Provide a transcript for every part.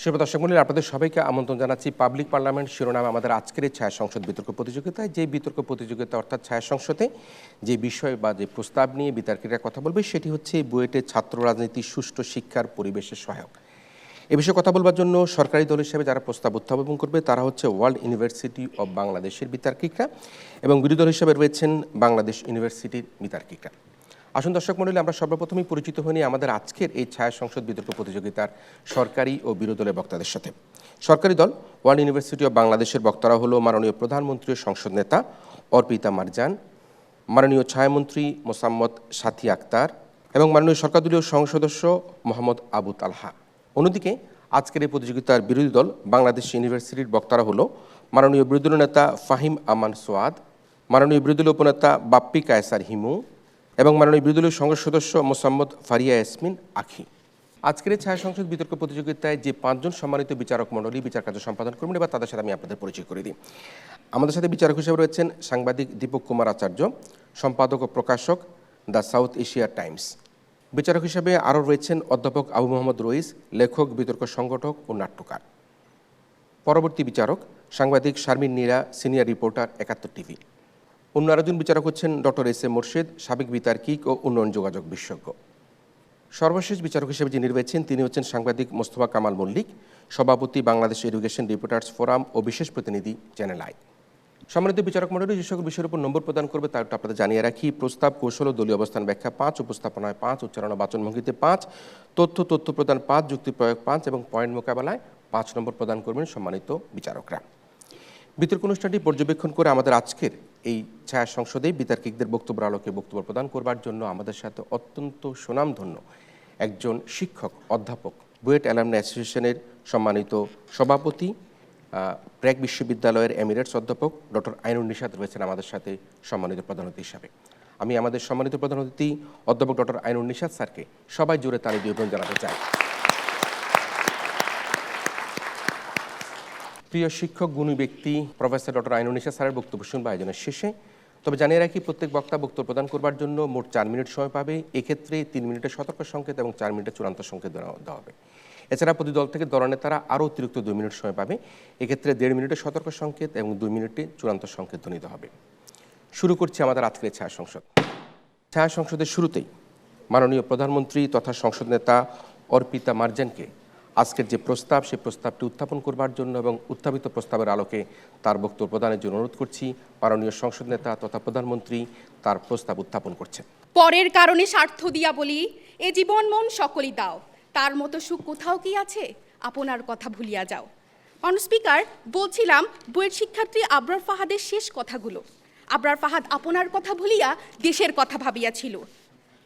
সুপ্রিয় দর্শক মণ্ডলী, আপনাদের সবাইকে আমন্ত্রণ জানাচ্ছি পাবলিক পার্লামেন্ট শিরোনামে আমাদের আজকের এই ছায়া সংসদ বিতর্ক প্রতিযোগিতায়। যে বিতর্ক প্রতিযোগিতা অর্থাৎ ছায়া সংসদে যে বিষয় বা যে প্রস্তাব নিয়ে বিতর্কেরা কথা বলবে সেটি হচ্ছে বুয়েটের ছাত্র রাজনীতি সুষ্ঠু শিক্ষার পরিবেশের সহায়ক। এ বিষয়ে কথা বলবার জন্য সরকারি দল হিসেবে যারা প্রস্তাব উত্থাপন করবে তারা হচ্ছে ওয়ার্ল্ড ইউনিভার্সিটি অব বাংলাদেশের বিতর্কিকরা এবং বিরোধী দল হিসেবে রয়েছেন বাংলাদেশ ইউনিভার্সিটির বিতর্কিকরা। আসুন দর্শক মণ্ডলী, আমরা সর্বপ্রথমেই পরিচিত হই আমাদের আজকের এই ছায়া সংসদ বিতর্ক প্রতিযোগিতার সরকারি ও বিরোধী দলের বক্তাদের সাথে। সরকারি দল ওয়ার্ল্ড ইউনিভার্সিটি অব বাংলাদেশের বক্তারা হলো মাননীয় প্রধানমন্ত্রী ও সংসদ নেতা অর্পিতা মারজান, মাননীয় ছায়ামন্ত্রী মোসাম্মদ সাথী আক্তার এবং মাননীয় সরকারদলীয় সংসদ সদস্য মোহাম্মদ আবু তালহা। অন্যদিকে আজকের এই প্রতিযোগিতার বিরোধী দল বাংলাদেশ ইউনিভার্সিটির বক্তারা হলো মাননীয় বিরোধী দলীয় নেতা ফাহিম আমান সোয়াদ, মাননীয় বিরোধী দলীয় উপনেতা বাপ্পি কায়সার হিমু এবং মাননীয় বিরোধী দলীয় সংসদ সদস্য মোসাম্মদ ফারিয়া ইয়াসমিন আখি। আজকের এই ছায়া সংসদ বিতর্ক প্রতিযোগিতায় যে 5 জন সম্মানিত বিচারক মণ্ডলী বিচার কার্য সম্পাদন করবেন এবার তাদের সাথে আমি আপনাদের পরিচয় করে দিই। আমাদের সাথে বিচারক হিসেবে রয়েছেন সাংবাদিক দীপক কুমার আচার্য, সম্পাদক ও প্রকাশক দ্য সাউথ এশিয়া টাইমস। বিচারক হিসেবে আরও রয়েছেন অধ্যাপক আবু মোহাম্মদ রইস, লেখক, বিতর্ক সংগঠক ও নাট্যকার। পরবর্তী বিচারক সাংবাদিক Sharmin Nira, senior reporter 71 TV. অন্য আরেকজন বিচারক হচ্ছেন ডক্টর এস এ মোর্শেদ, সাবেক বিতার্কিক ও উন্নয়ন যোগাযোগ বিশেষজ্ঞ। সর্বশেষ বিচারক হিসেবে যিনি রয়েছেন তিনি হচ্ছেন সাংবাদিক মোস্তফা কামাল মল্লিক, সভাপতি বাংলাদেশ এডুকেশন রিপোর্টার্স ফোরাম ও বিশেষ প্রতিনিধি চ্যানেল আই। সম্মানিত বিচারক মণ্ডলী, যে সকল বিষয়ের উপর নম্বর প্রদান করবে তার আপনাদের জানিয়ে রাখি। প্রস্তাব, কৌশল ও দলীয় অবস্থান ব্যাখ্যা 5, উপস্থাপনায় 5, উচ্চারণ ও বাচনভঙ্গিতে 5, তথ্য প্রদান 5, যুক্তি প্রয়োগ 5 এবং পয়েন্ট মোকাবেলায় 5 নম্বর প্রদান করবেন সম্মানিত বিচারকরা। বিতর্ক অনুষ্ঠানটি পর্যবেক্ষণ করে আমাদের আজকের এই ছায়া সংসদে বিতর্কিকদের বক্তব্যের আলোকে বক্তব্য প্রদান করবার জন্য আমাদের সাথে অত্যন্ত সুনামধন্য একজন শিক্ষক, অধ্যাপক, বুয়েট অ্যালামনাই অ্যাসোসিয়েশনের সম্মানিত সভাপতি, ব্র্যাক বিশ্ববিদ্যালয়ের এমিরেটস অধ্যাপক ডক্টর আইনুন নিশাত রয়েছেন আমাদের সাথে সম্মানিত প্রধান অতিথি হিসাবে। আমি আমাদের সম্মানিত প্রধান অতিথি অধ্যাপক ডক্টর আইনুন নিশাত স্যারকে সবাই জোরে তালি দিয়ে অভিনন্দন জানাতে চাই। প্রিয় শিক্ষক, গুণী ব্যক্তি প্রফেসর ডক্টর আইনুন নিশাত স্যারের বক্তব্য শুনবো আয়োজনের শেষে। তবে জানিয়ে রাখি প্রত্যেক বক্তা বক্তব্য প্রদান করবার জন্য মোট 4 মিনিট সময় পাবে। এক্ষেত্রে 3 মিনিটের সতর্ক সংকেত এবং 4 মিনিটের চূড়ান্ত সংকেত দেওয়া হবে। এছাড়া প্রতি দল থেকে দলনেতারা আরও অতিরিক্ত 2 মিনিট সময় পাবে। এক্ষেত্রে 1.5 মিনিটের সতর্ক সংকেত এবং 2 মিনিটে চূড়ান্ত সংকেত ধ্বনিত হবে। শুরু করছি আমাদের আজকের ছায়া সংসদ। ছায়া সংসদের শুরুতেই মাননীয় প্রধানমন্ত্রী তথা সংসদ নেতা অর্পিতা মারজানকে আজকের যে প্রস্তাব সেই প্রস্তাবটি উত্থাপন করবার জন্য এবং উত্থাপিত প্রস্তাবের আলোকে তার বক্তব্য প্রদানের জন্য অনুরোধ করছি। মাননীয় সংসদ নেতা তথা প্রধানমন্ত্রী তার প্রস্তাব উত্থাপন করছেন। পরের কারণে স্বার্থ দিয়া বলি, এ জীবন মন সকলই দাও, তার মতো সুখ কোথাও কি আছে, আপনার কথা ভুলিয়া যাও। মাননীয় স্পিকার, বলছিলাম বুয়েট শিক্ষার্থী আবরার ফাহাদের শেষ কথাগুলো। আবরার ফাহাদ আপনার কথা ভুলিয়া দেশের কথা ভাবিয়াছিল,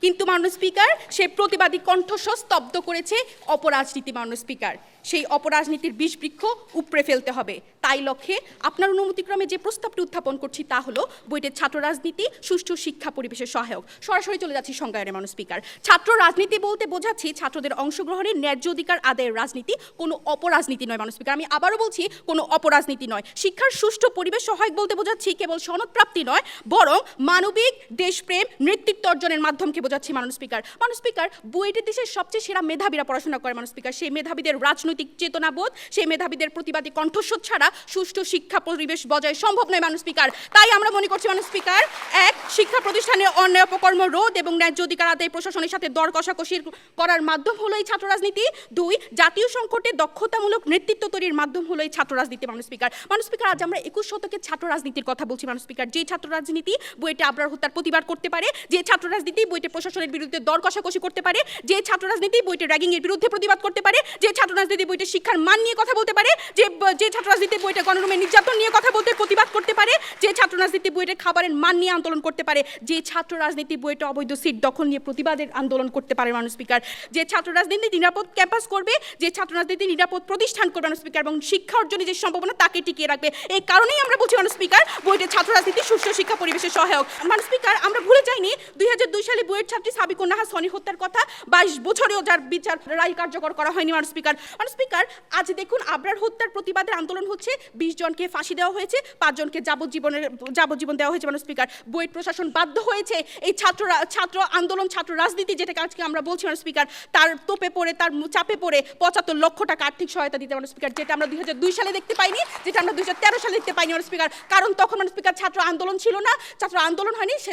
কিন্তু মাননীয় স্পিকার সে প্রতিবাদী কণ্ঠস্বর স্তব্ধ করেছে অপরাজনীতি। মাননীয় স্পিকার, সেই অপরাজনীতির বিষবৃক্ষ উপড়ে ফেলতে হবে। তাই লক্ষ্যে আপনার অনুমতিক্রমে যে প্রস্তাবটি উত্থাপন করছি তা হলো বুয়েটের ছাত্র রাজনীতি সুষ্ঠু শিক্ষা পরিবেশের সহায়ক। সরাসরি চলে যাচ্ছি সংজ্ঞায়নে। মাননীয় স্পিকার, ছাত্র রাজনীতি বলতে বোঝাচ্ছি ছাত্রদের অংশগ্রহণের ন্যায্য অধিকার আদায়ের রাজনীতি, কোনো অপরাজনীতি নয়। মাননীয় স্পিকার, আমি আবারও বলছি, কোনো অপরাজনীতি নয়। শিক্ষার সুষ্ঠু পরিবেশ সহায়ক বলতে বোঝাচ্ছি কেবল সনদপ্রাপ্তি নয়, বরং মানবিক দেশপ্রেম নেতৃত্ব অর্জনের মাধ্যমকে বোঝাচ্ছি। মাননীয় স্পিকার, বুয়েটের দেশের সবচেয়ে সেরা মেধাবীরা পড়াশোনা করে। মাননীয় স্পিকার, সেই মেধাবীদের রাজনৈতিক চেতনাবোধ, সেই মেধাবীদের প্রতিবাদী কণ্ঠস্বর ছাড়া সুষ্ঠু শিক্ষা পরিবেশ বজায় সম্ভব নয়। মাননীয় স্পিকার, তাই আমরা মনে করছি মাননীয় স্পিকার, 1, শিক্ষা প্রতিষ্ঠানে অন্যায় অপকর্ম রোধ এবং ন্যায্য অধিকার আদায় প্রশাসনের সাথে দর কষাকষি করার মাধ্যম হলো এই ছাত্র রাজনীতি। 2, জাতীয় সংকটে দক্ষতামূলক নেতৃত্ব তৈরির মাধ্যম হলো এই ছাত্র রাজনীতি। মাননীয় স্পিকার, আজ আমরা 21 শতকের ছাত্র রাজনীতির কথা বলছি। মাননীয় স্পিকার, যে ছাত্র রাজনীতি বুয়েটে আবরার হত্যার প্রতিবাদ করতে পারে, যে ছাত্র রাজনীতি বুয়েটে প্রশাসনের বিরুদ্ধে দর কষাকষি করতে পারে, যে ছাত্র রাজনীতি বুয়েটে র্যাগিং এর বিরুদ্ধে প্রতিবাদ করতে পারে, যে ছাত্র রাজনীতি বুয়েটে শিক্ষার মান নিয়ে কথা বলতে পারে, যে ছাত্র রাজনীতি বুয়েটে গণরুমে নির্যাতন নিয়ে কথা বলতে প্রতিবাদ করতে পারে, যে ছাত্র রাজনীতি বুয়েটে খাবারের মান নিয়ে আন্দোলন করতে পারে, যে ছাত্র রাজনীতি বুয়েটে অবৈধ সিট দখল নিয়ে প্রতিবাদের আন্দোলন করতে পারে। মাননীয় স্পিকার, যে ছাত্র রাজনীতি নিরাপদ ক্যাম্পাস করবে, যে ছাত্র রাজনীতি নিরাপদ প্রতিষ্ঠান করবে মাননীয় স্পিকার, এবং শিক্ষা অর্জনের যে সম্ভাবনা তাকে টিকিয়ে রাখবে। এই কারণেই আমরা বলছি মাননীয় স্পিকার, বুয়েটের ছাত্র রাজনীতি সুষ্ঠু শিক্ষা পরিবেশের সহায়ক। মাননীয় স্পিকার, আমরা ভুলে যাইনি 2002 সালে বুয়েট ছাত্রী সাবিকুন নাহার সনি হত্যার কথা। 22 বছরেও যার বিচার রায় কার্যকর করা হয়নি। মাননীয় স্পিকার, মানুষ স্পিকার, আজ দেখুন আবরার হত্যার প্রতিবাদের আন্দোলন হচ্ছে, 20 জনকে ফাঁসি দেওয়া হয়েছে, 5 জনকে যাবজ্জীবন দেওয়া হয়েছে। মানুষ স্পিকার, বুয়েট প্রশাসন বাধ্য হয়েছে এই ছাত্র আন্দোলন, ছাত্র রাজনীতি, যেটাকে আজকে আমরা বলছি মানুষ স্পিকার, তার তোপে পড়ে, তার চাপে পড়ে 75 লক্ষ টাকা আর্থিক সহায়তা দিতে মানুষ স্পিকার, যেটা আমরা 2002 সালে দেখতে পাইনি, যেটা আমরা 2013 সালে দেখতে পাইনি মানুষ স্পিকার। কারণ তখন মানুষ স্পিকার ছাত্র আন্দোলন ছিল না, ছাত্র আন্দোলন হয়নি, সে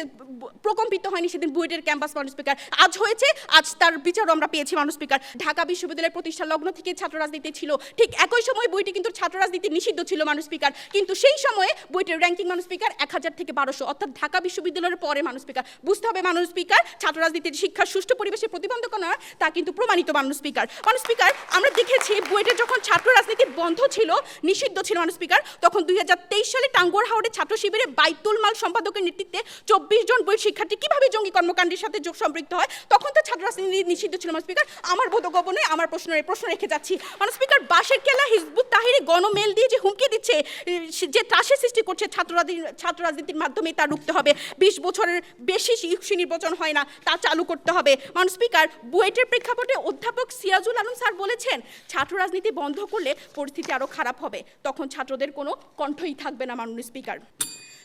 প্রকম্পিত হয়নি সেদিন বুয়েটের ক্যাম্পাস মানুষ স্পিকার। আজ হয়েছে, আজ তার বিচারও আমরা পেয়েছি মানুষ স্পিকার। ঢাকা বিশ্ববিদ্যালয়ের প্রতিষ্ঠা লগ্ন থেকে ছাত্র রাজনীতি ছিল, ঠিক একই সময় বুয়েটে কিন্তু ছাত্র রাজনীতি নিষিদ্ধ ছিল মানুষ স্পিকার, কিন্তু সেই সময়ে বুয়েটের র্যাঙ্কিং মানুষ স্পিকার 1000 থেকে 1200, অর্থাৎ ঢাকা বিশ্ববিদ্যালয়ের পরে মানুষ স্পিকার। বুঝতে হবে মানুষ স্পিকার, ছাত্র রাজনীতির শিক্ষার সুষ্ঠু পরিবেশে প্রতিবন্ধক নয়, তা কিন্তু প্রমাণিত মানুষ স্পিকার। মানুষ স্পিকার, আমরা দেখেছি বুয়েটে যখন ছাত্র রাজনীতি বন্ধ ছিল, নিষিদ্ধ ছিল মানুষ স্পিকার, তখন 2023 সালে টাঙ্গুয়ার হাওড়ে ছাত্র শিবিরে বাইতুল মাল সম্পাদকের নেতৃত্বে 24 জন বুয়েট শিক্ষার্থী কিভাবে জঙ্গি কর্মকাণ্ডের সাথে সম্পৃক্ত হয়, তখন তো ছাত্র রাজনীতি নিষিদ্ধ ছিল মানুষ স্পিকার। আমার বোধগম্যনে আমার প্রশ্ন রেখে যাচ্ছি মানুষ স্পিকার, বাঁশের কেল্লা হিজবুত তাহিরে গণমেল দিয়ে যে হুমকি দিচ্ছে, যে ত্রাসের সৃষ্টি করছে ছাত্র রাজনীতির মাধ্যমে, তা রুখতে হবে। 20 বছরের বেশি ইউসি নির্বাচন হয় না, তা চালু করতে হবে মানুষ স্পিকার। বুয়েটের প্রেক্ষাপটে অধ্যাপক সিরাজুল আলম স্যার বলেছেন, ছাত্র রাজনীতি বন্ধ করলে পরিস্থিতি আরো খারাপ হবে, তখন ছাত্রদের কোনো কণ্ঠই থাকবে না মাননীয় স্পিকার।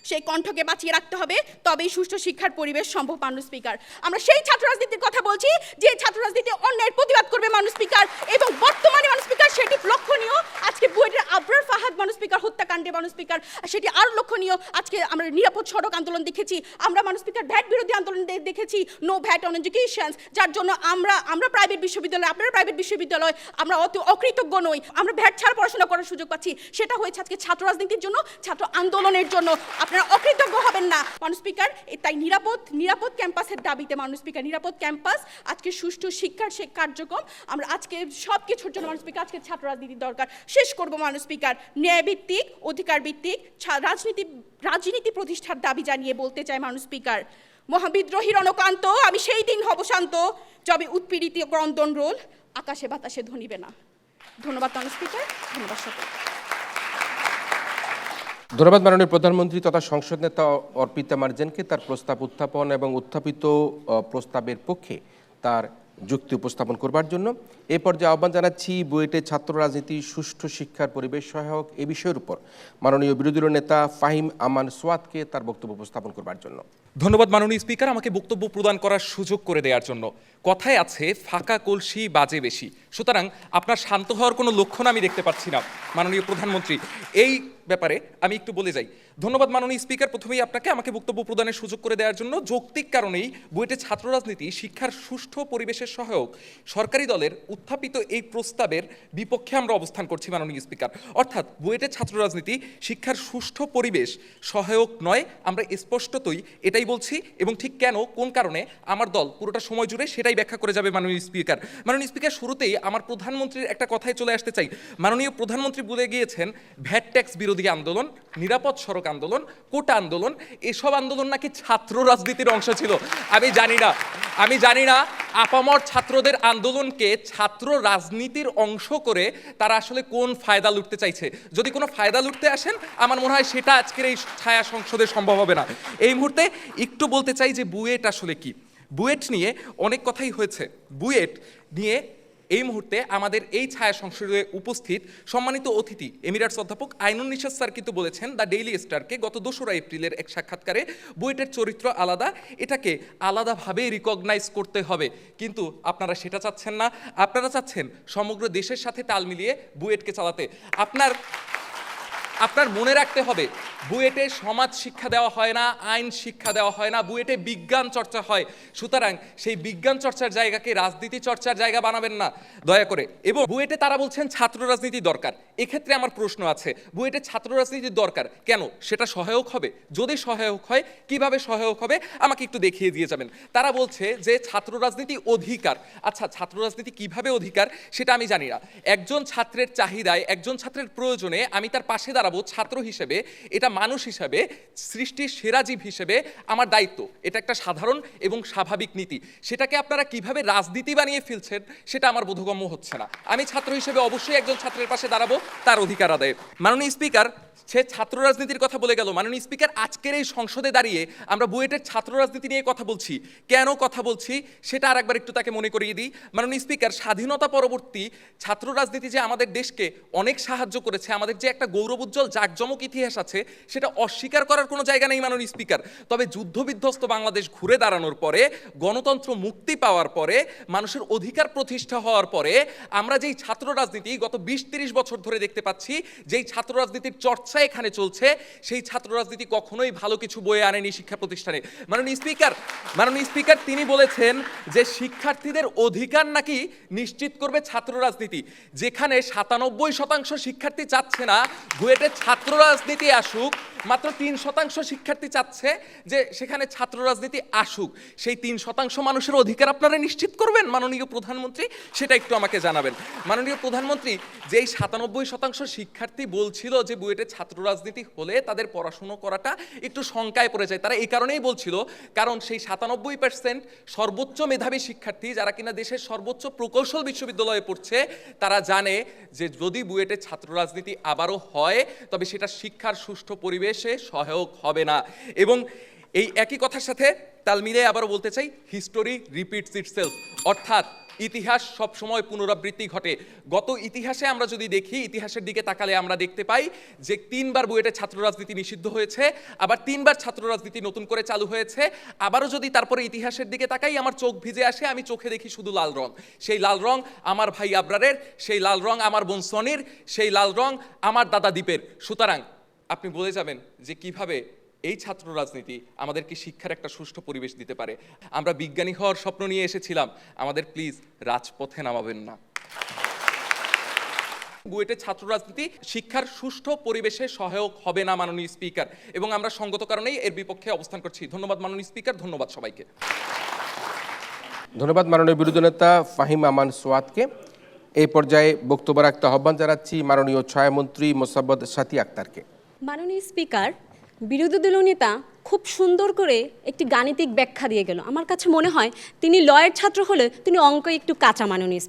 সেই কণ্ঠকে বাঁচিয়ে রাখতে হবে, তবেই সুষ্ঠু শিক্ষার পরিবেশ সম্ভব মাননীয় স্পিকার। আমরা সেই ছাত্র রাজনীতির কথা বলছি, যে ছাত্র রাজনীতি অন্যায়ের প্রতিবাদ করবে মাননীয় স্পিকার, এবং বর্তমানে মাননীয় স্পিকার সেটি লক্ষণীয়। আজকে বুয়েটের আবরার ফাহাদ মাননীয় স্পিকার হত্যাকাণ্ডে মাননীয় স্পিকার সেটি আরও লক্ষণীয়। আজকে আমরা নিরাপদ সড়ক আন্দোলন দেখেছি, আমরা মাননীয় স্পিকার ভ্যাট বিরোধী আন্দোলন দেখেছি, নো ভ্যাট অন এডুকেশন, যার জন্য আমরা প্রাইভেট বিশ্ববিদ্যালয়, আপনারা প্রাইভেট বিশ্ববিদ্যালয়, আমরা অত অকৃতজ্ঞ নই, আমরা ভ্যাট ছাড়া পড়াশোনা করার সুযোগ পাচ্ছি। সেটা হয়েছে আজকে ছাত্র রাজনীতির জন্য, ছাত্র আন্দোলনের জন্য। আপনারা অকৃতজ্ঞ হবেন না মাননীয় স্পিকার। তাই নিরাপদ ক্যাম্পাসের দাবিতে মাননীয় স্পিকার, নিরাপদ ক্যাম্পাস, আজকে সুষ্ঠু শিক্ষার সে কার্যক্রম, আমরা আজকে সব কিছুর জন্য মাননীয় স্পিকার আজকে ছাত্র রাজনীতির দরকার। শেষ করবো মাননীয় স্পিকার, ন্যায়ভিত্তিক, অধিকার ভিত্তিক রাজনীতি প্রতিষ্ঠার দাবি জানিয়ে বলতে চাই মাননীয় স্পিকার, মহাবিদ্রোহী রণকান্ত, আমি সেই দিন হব শান্ত, যবে উৎপীড়িত ক্রন্দন রোল আকাশে বাতাসে ধ্বনিবে না। ধন্যবাদ মাননীয় স্পিকার, ধন্যবাদ সকল। ধন্যবাদ মাননীয় প্রধানমন্ত্রী তথা সংসদ নেতা অর্পিতা মার্জেনকে তার প্রস্তাব উত্থাপন এবং উত্থাপিত প্রস্তাবের পক্ষে তার যুক্তি উপস্থাপন করবার জন্য। এ পর্যায়ে আহ্বান জানাচ্ছি বুয়েটে ছাত্র রাজনীতি সুষ্ঠু শিক্ষার পরিবেশ সহায়ক এ বিষয়ের উপর মাননীয় বিরোধী দলীয় নেতা ফাহিম আমান সোয়াদকে তার বক্তব্য উপস্থাপন করবার জন্য। ধন্যবাদ মাননীয় স্পিকার, আমাকে বক্তব্য প্রদান করার সুযোগ করে দেওয়ার জন্য। কথায় আছে ফাঁকা কলসি বাজে বেশি, সুতরাং আপনার শান্ত হওয়ার কোনো লক্ষণ আমি দেখতে পাচ্ছি না মাননীয় প্রধানমন্ত্রী। এই ব্যাপারে আমি একটু বলে যাই। ধন্যবাদ মাননীয় স্পিকার, প্রথমেই আমাকে বক্তব্য প্রদানের সুযোগ করে দেওয়ার জন্য। যৌক্তিক কারণেই বুয়েটে ছাত্র রাজনীতি শিক্ষার সুষ্ঠু পরিবেশের সহায়ক সরকারি দলের উত্থাপিত এই প্রস্তাবের বিপক্ষে আমরা অবস্থান করছি মাননীয় স্পিকার। অর্থাৎ বুয়েটের ছাত্র রাজনীতি শিক্ষার সুষ্ঠু পরিবেশ সহায়ক নয়, আমরা স্পষ্টতই এটাই বলছি, এবং ঠিক কেন, কোন কারণে আমার দল পুরোটা সময় জুড়ে সেটাই ব্যাখ্যা করে যাবে মাননীয় স্পিকার। মাননীয় স্পিকার, শুরুতেই আমার প্রধানমন্ত্রীর একটা কথায় চলে আসতে চাই। মাননীয় প্রধানমন্ত্রী বলে গিয়েছেন ভ্যাট ট্যাক্স বিরোধী আন্দোলন, নিরাপদ সড়ক আন্দোলন, কোটা আন্দোলন, এসব আন্দোলন নাকি ছাত্র রাজনীতির অংশ ছিল। আমি জানি না আপামর ছাত্রদের আন্দোলনকে ছাত্র রাজনীতির অংশ করে তারা আসলে কোন ফায়দা লুটতে চাইছে। যদি কোনো ফায়দা লুটতে আসেন, আমার মনে হয় সেটা আজকের এই ছায়া সংসদে সম্ভব হবে না। এই মুহূর্তে একটু বলতে চাই যে বুয়েট আসলে কি। বুয়েট নিয়ে অনেক কথাই হয়েছে। বুয়েট নিয়ে এই মুহূর্তে আমাদের এই ছায়া সংসদে উপস্থিত সম্মানিত অতিথি এমিরাটস অধ্যাপক আইনুন নিশাত স্যার কিন্তু বলেছেন দ্য ডেইলি স্টারকে গত 2রা এপ্রিলের এক সাক্ষাৎকারে, বুয়েটের চরিত্র আলাদা, এটাকে আলাদাভাবে রিকগনাইজ করতে হবে। কিন্তু আপনারা সেটা চাচ্ছেন না, আপনারা চাচ্ছেন সমগ্র দেশের সাথে তাল মিলিয়ে বুয়েটকে চালাতে। আপনার মনে রাখতে হবে, বুয়েটে সমাজ শিক্ষা দেওয়া হয় না, আইন শিক্ষা দেওয়া হয় না, বুয়েটে বিজ্ঞান চর্চা হয়। সুতরাং সেই বিজ্ঞান চর্চার জায়গাকে রাজনীতি চর্চার জায়গা বানাবেন না দয়া করে। এবং বুয়েটে তারা বলছেন ছাত্র রাজনীতি দরকার। এক্ষেত্রে আমার প্রশ্ন আছে, বুয়েটে ছাত্র রাজনীতি দরকার কেন? সেটা সহায়ক হবে? যদি সহায়ক হয়, কিভাবে সহায়ক হবে আমাকে একটু দেখিয়ে দিয়ে যাবেন। তারা বলছে যে ছাত্র রাজনীতি অধিকার। আচ্ছা, ছাত্র রাজনীতি কিভাবে অধিকার সেটা আমি জানি না। একজন ছাত্রের চাহিদায়, একজন ছাত্রের প্রয়োজনে আমি তার পাশে দাঁড়াবো ছাত্র হিসেবে, এটা মানুষ হিসেবে, সৃষ্টির সেরা জীব হিসেবে আমার দায়িত্ব। এটা একটা সাধারণ এবং স্বাভাবিক নীতি। সেটাকে আপনারা কিভাবে রাজনীতি বানিয়ে ফেলছেন সেটা আমার বোধগম্য হচ্ছে না। আমি ছাত্র হিসেবে অবশ্যই একজন ছাত্রের পাশে দাঁড়াবো তার অধিকার আদায়ে। মাননীয় স্পিকার, সে ছাত্র রাজনীতির কথা বলে গেল। মাননীয় স্পিকার, আজকের এই সংসদে দাঁড়িয়ে আমরা বুয়েটের ছাত্র রাজনীতি নিয়ে কথা বলছি। কেন কথা বলছি সেটা আর একবার একটু তাকে মনে করিয়ে দিই। মাননীয় স্পিকার, স্বাধীনতা পরবর্তী ছাত্র রাজনীতি যে আমাদের দেশকে অনেক সাহায্য করেছে, আমাদের যে একটা গৌরবোজ্জ্বল জাঁকজমক ইতিহাস আছে, সেটা অস্বীকার করার কোনো জায়গা নেই মাননীয় স্পিকার। তবে যুদ্ধবিধ্বস্ত বাংলাদেশ ঘুরে দাঁড়ানোর পরে, গণতন্ত্র মুক্তি পাওয়ার পরে, মানুষের অধিকার প্রতিষ্ঠা হওয়ার পরে আমরা যেই ছাত্র রাজনীতি গত 20-30 বছর ধরে দেখতে পাচ্ছি, যেই ছাত্র রাজনীতির চর্চা এখানে চলছে, সেই ছাত্র রাজনীতি কখনোই ভালো কিছু বয়ে আনেনি শিক্ষা প্রতিষ্ঠানে। মাননীয় স্পিকার তিনি বলেছেন যে শিক্ষার্থীদের অধিকার নাকি নিশ্চিত করবে ছাত্র রাজনীতি। যেখানে 97% শিক্ষার্থী চাচ্ছে না বুয়েটের ছাত্র রাজনীতি আসুক, মাত্র 3% শিক্ষার্থী চাচ্ছে যে সেখানে ছাত্র রাজনীতি আসুক। সেই 3% মানুষের অধিকার আপনারা নিশ্চিত করবেন মাননীয় প্রধানমন্ত্রী, সেটা একটু আমাকে জানাবেন। মাননীয় প্রধানমন্ত্রী, যেই 97% শিক্ষার্থী বলছিল যে বুয়েটের ছাত্র রাজনীতি হলে তাদের পড়াশুনো করাটা একটু শঙ্কায় পড়ে যায়, তারা এই কারণেই বলছিল কারণ সেই 97% সর্বোচ্চ মেধাবী শিক্ষার্থী যারা কিনা দেশের সর্বোচ্চ প্রকৌশল বিশ্ববিদ্যালয়ে পড়ছে, তারা জানে যে যদি বুয়েটের ছাত্র রাজনীতি আবারও হয় তবে সেটা শিক্ষার সুষ্ঠু পরিবেশে সহায়ক হবে না। এবং এই একই কথার সাথে তাল মিলিয়ে আবারও বলতে চাই, হিস্টোরি রিপিটস ইটসেলফ, অর্থাৎ ইতিহাস সবসময় পুনরাবৃত্তি ঘটে। গত ইতিহাসে আমরা যদি দেখি, ইতিহাসের দিকে তাকালে আমরা দেখতে পাই যে 3 বার বুয়েটের ছাত্র রাজনীতি নিষিদ্ধ হয়েছে, আবার 3 বার ছাত্র রাজনীতি নতুন করে চালু হয়েছে। আবারও যদি তারপরে ইতিহাসের দিকে তাকাই, আমার চোখ ভিজে আসে, আমি চোখে দেখি শুধু লাল রং। সেই লাল রং আমার ভাই আবরারের, সেই লাল রং আমার বোন সনির, সেই লাল রং আমার দাদা দীপের। সুতরাং আপনি বলে যাবেন যে কিভাবে এই ছাত্র রাজনীতি আমাদেরকে শিক্ষার একটা সুষ্ঠু পরিবেশ দিতে পারে। আমরা বিজ্ঞানী হওয়ার স্বপ্ন নিয়ে এসেছিলাম, আমাদের প্লিজ রাজপথে নামাবেন না। বুয়েটের ছাত্র রাজনীতি শিক্ষার সুষ্ঠু পরিবেশে সহায়ক হবে না মাননীয় স্পিকার, এবং আমরা সঙ্গত কারণেই এর বিপক্ষে অবস্থান করছি। ধন্যবাদ মাননীয় স্পিকার, ধন্যবাদ সবাইকে। ধন্যবাদ মাননীয় বিরোধী নেতা ফাহিম আমান সোয়াদকে। এই পর্যায়ে বক্তব্য রাখতে আহ্বান জানাচ্ছি মাননীয় ছায়ামন্ত্রী মোসাব্বত সাথী আক্তারকে। মাননীয় স্পিকার, বিরোধী দলনেতা খুব সুন্দর করে একটি গাণিতিক ব্যাখ্যা দিয়ে গেল। আমার কাছে মনে হয় তিনি লয়ের ছাত্র হলে তিনি অঙ্ক একটু কাঁচা। মাননীয়